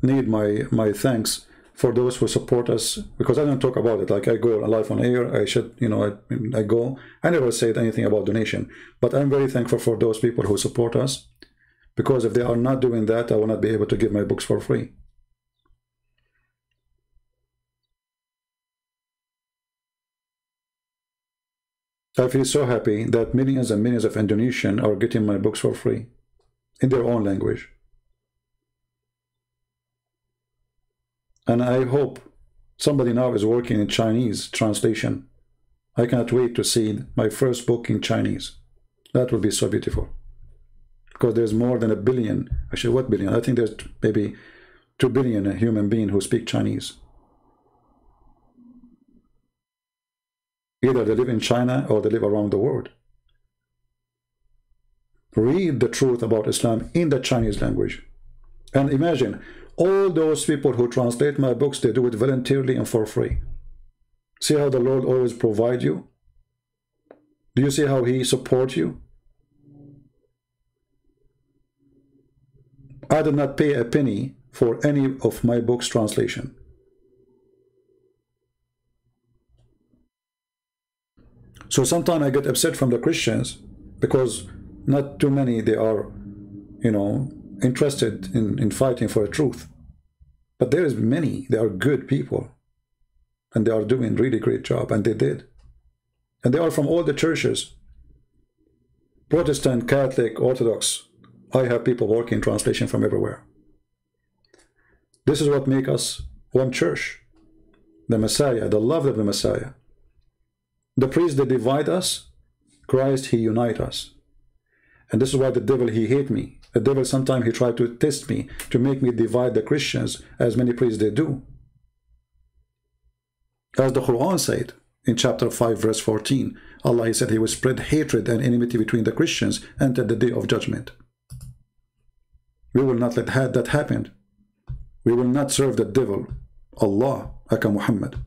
need my thanks for those who support us, because I don't talk about it. Like I go live on air, I should, you know, I go. I never said anything about donation, but I'm very thankful for those people who support us, because if they are not doing that, I will not be able to give my books for free. I feel so happy that millions and millions of Indonesians are getting my books for free in their own language. And I hope somebody now is working in Chinese translation. I cannot wait to see my first book in Chinese. That will be so beautiful. Because there's more than 1 billion, actually what billion? I think there's maybe 2 billion human beings who speak Chinese. Either they live in China or they live around the world. Read the truth about Islam in the Chinese language. And imagine, all those people who translate my books, they do it voluntarily and for free. See how the Lord always provides you? Do you see how He supports you? I did not pay a penny for any of my books' translation. So sometimes I get upset from the Christians because not too many, they are, you know, interested in fighting for the truth. But there is many, they are good people. And they are doing really great job, and they did. And they are from all the churches. Protestant, Catholic, Orthodox. I have people working translation from everywhere. This is what makes us one church. The Messiah, the love of the Messiah. The priests, they divide us. Christ, He unites us. And this is why the devil, he hate me. The devil, sometimes he tried to test me, to make me divide the Christians, as many priests they do. As the Quran said, in chapter 5, verse 14, Allah, He said He will spread hatred and enmity between the Christians until the day of judgment. We will not let that happen. We will not serve the devil, Allah, aka Muhammad.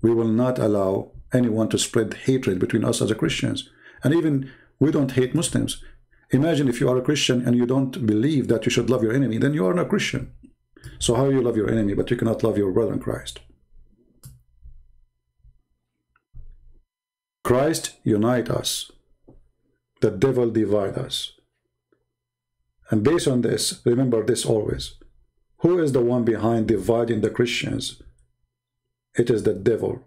We will not allow anyone to spread hatred between us as a Christians. And even we don't hate Muslims. Imagine if you are a Christian and you don't believe that you should love your enemy, then you are not a Christian. So how you love your enemy, but you cannot love your brother in Christ? Christ unite us. The devil divide us. And based on this, remember this always. Who is the one behind dividing the Christians? It is the devil.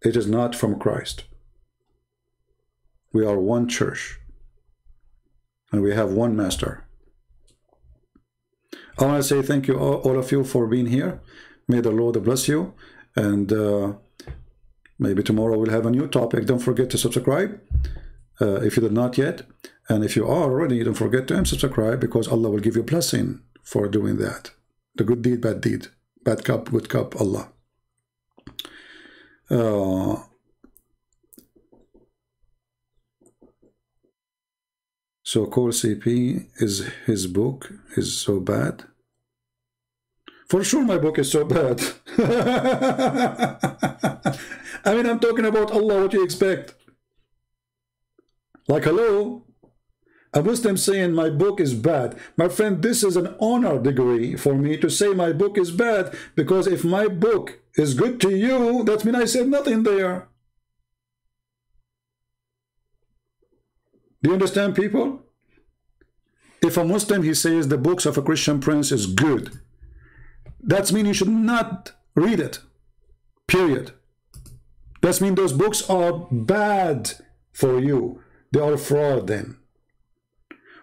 It is not from Christ. We are one church. And we have one master. I want to say thank you all of you for being here. May the Lord bless you. And maybe tomorrow we'll have a new topic. Don't forget to subscribe if you did not yet. And if you are already, don't forget to subscribe, because Allah will give you a blessing for doing that. The good deed, bad deed. Bad cup, good cup, Allah. So Core CP, is his book is so bad? For sure my book is so bad. I mean, I'm talking about Allah, what do you expect? Like, hello? A Muslim saying my book is bad. My friend, this is an honor degree for me to say my book is bad, because if my book is good to you, that means I said nothing there. Do you understand, people? If a Muslim, he says the books of a Christian prince is good, that means you should not read it. Period. That means those books are bad for you. They are fraud then.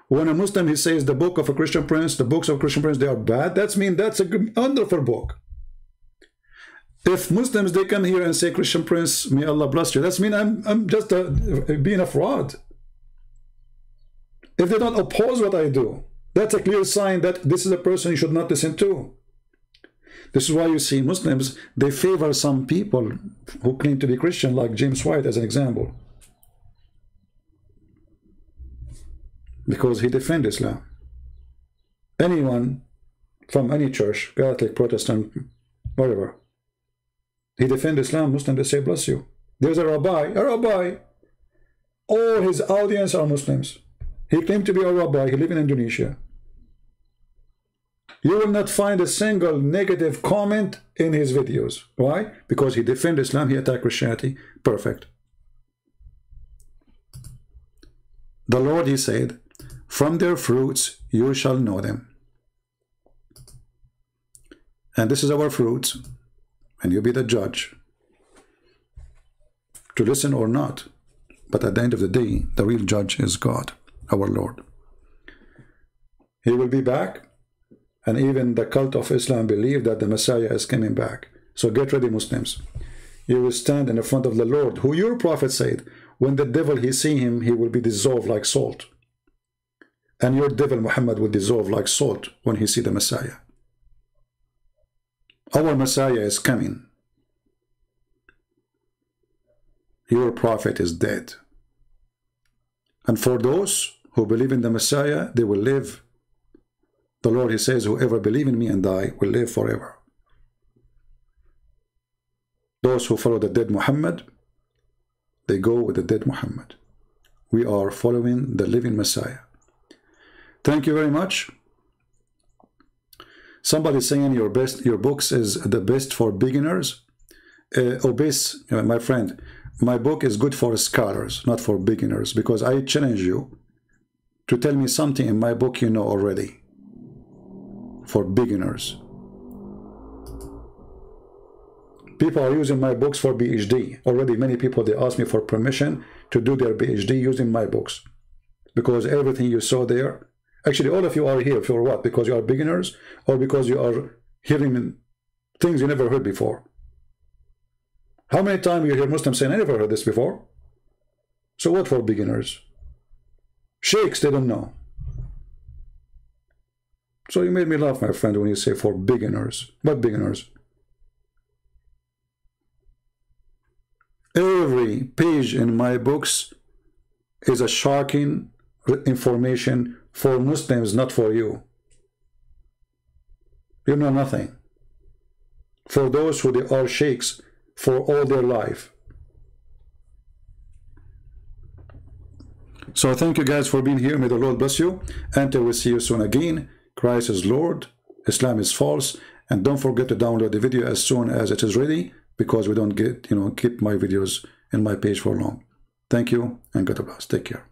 When a Muslim, he says the book of a Christian prince, the books of a Christian prince, they are bad, that means that's a good, wonderful book. If Muslims, they come here and say, Christian prince, may Allah bless you, that means I'm just being a fraud. If they don't oppose what I do, that's a clear sign that this is a person you should not listen to. This is why you see Muslims, they favor some people who claim to be Christian, like James White as an example. Because he defends Islam. Anyone from any church, Catholic, Protestant, whatever, he defends Islam, Muslim, they say, bless you. There's a rabbi. All his audience are Muslims. He claimed to be a rabbi, he lives in Indonesia. You will not find a single negative comment in his videos. Why? Because he defends Islam, he attacks Christianity. Perfect. The Lord, he said, from their fruits you shall know them. And this is our fruits, and you be the judge. to listen or not. But at the end of the day, the real judge is God, our Lord. He will be back, and even the cult of Islam believe that the Messiah is coming back. So get ready, Muslims. You will stand in the front of the Lord, who your prophet said, when the devil he see him, he will be dissolved like salt. And your devil Muhammad will dissolve like salt when he see the Messiah. Our Messiah is coming. Your prophet is dead. And for those who believe in the Messiah, they will live. The Lord, he says, whoever believe in me and die will live forever. Those who follow the dead Muhammad, they go with the dead Muhammad. We are following the living Messiah. Thank you very much. Somebody saying your books is the best for beginners. Obese, my friend, my book is good for scholars, not for beginners, because I challenge you to tell me something in my book you know already. For beginners. People are using my books for PhD. Already many people, they ask me for permission to do their PhD using my books. Because everything you saw there, actually all of you are here for what? Because you are beginners, or because you are hearing things you never heard before? How many times you hear Muslims saying, I never heard this before? So what for beginners? Sheikhs, they don't know. So you made me laugh, my friend, when you say for beginners. What beginners? Every page in my books is a shocking information for Muslims, not for you. You know nothing. For those who they are sheikhs for all their life. So thank you guys for being here. May the Lord bless you. Until we see you soon again. Christ is Lord. Islam is false. And don't forget to download the video as soon as it is ready, because we don't get, keep my videos in my page for long. Thank you and God bless. Take care.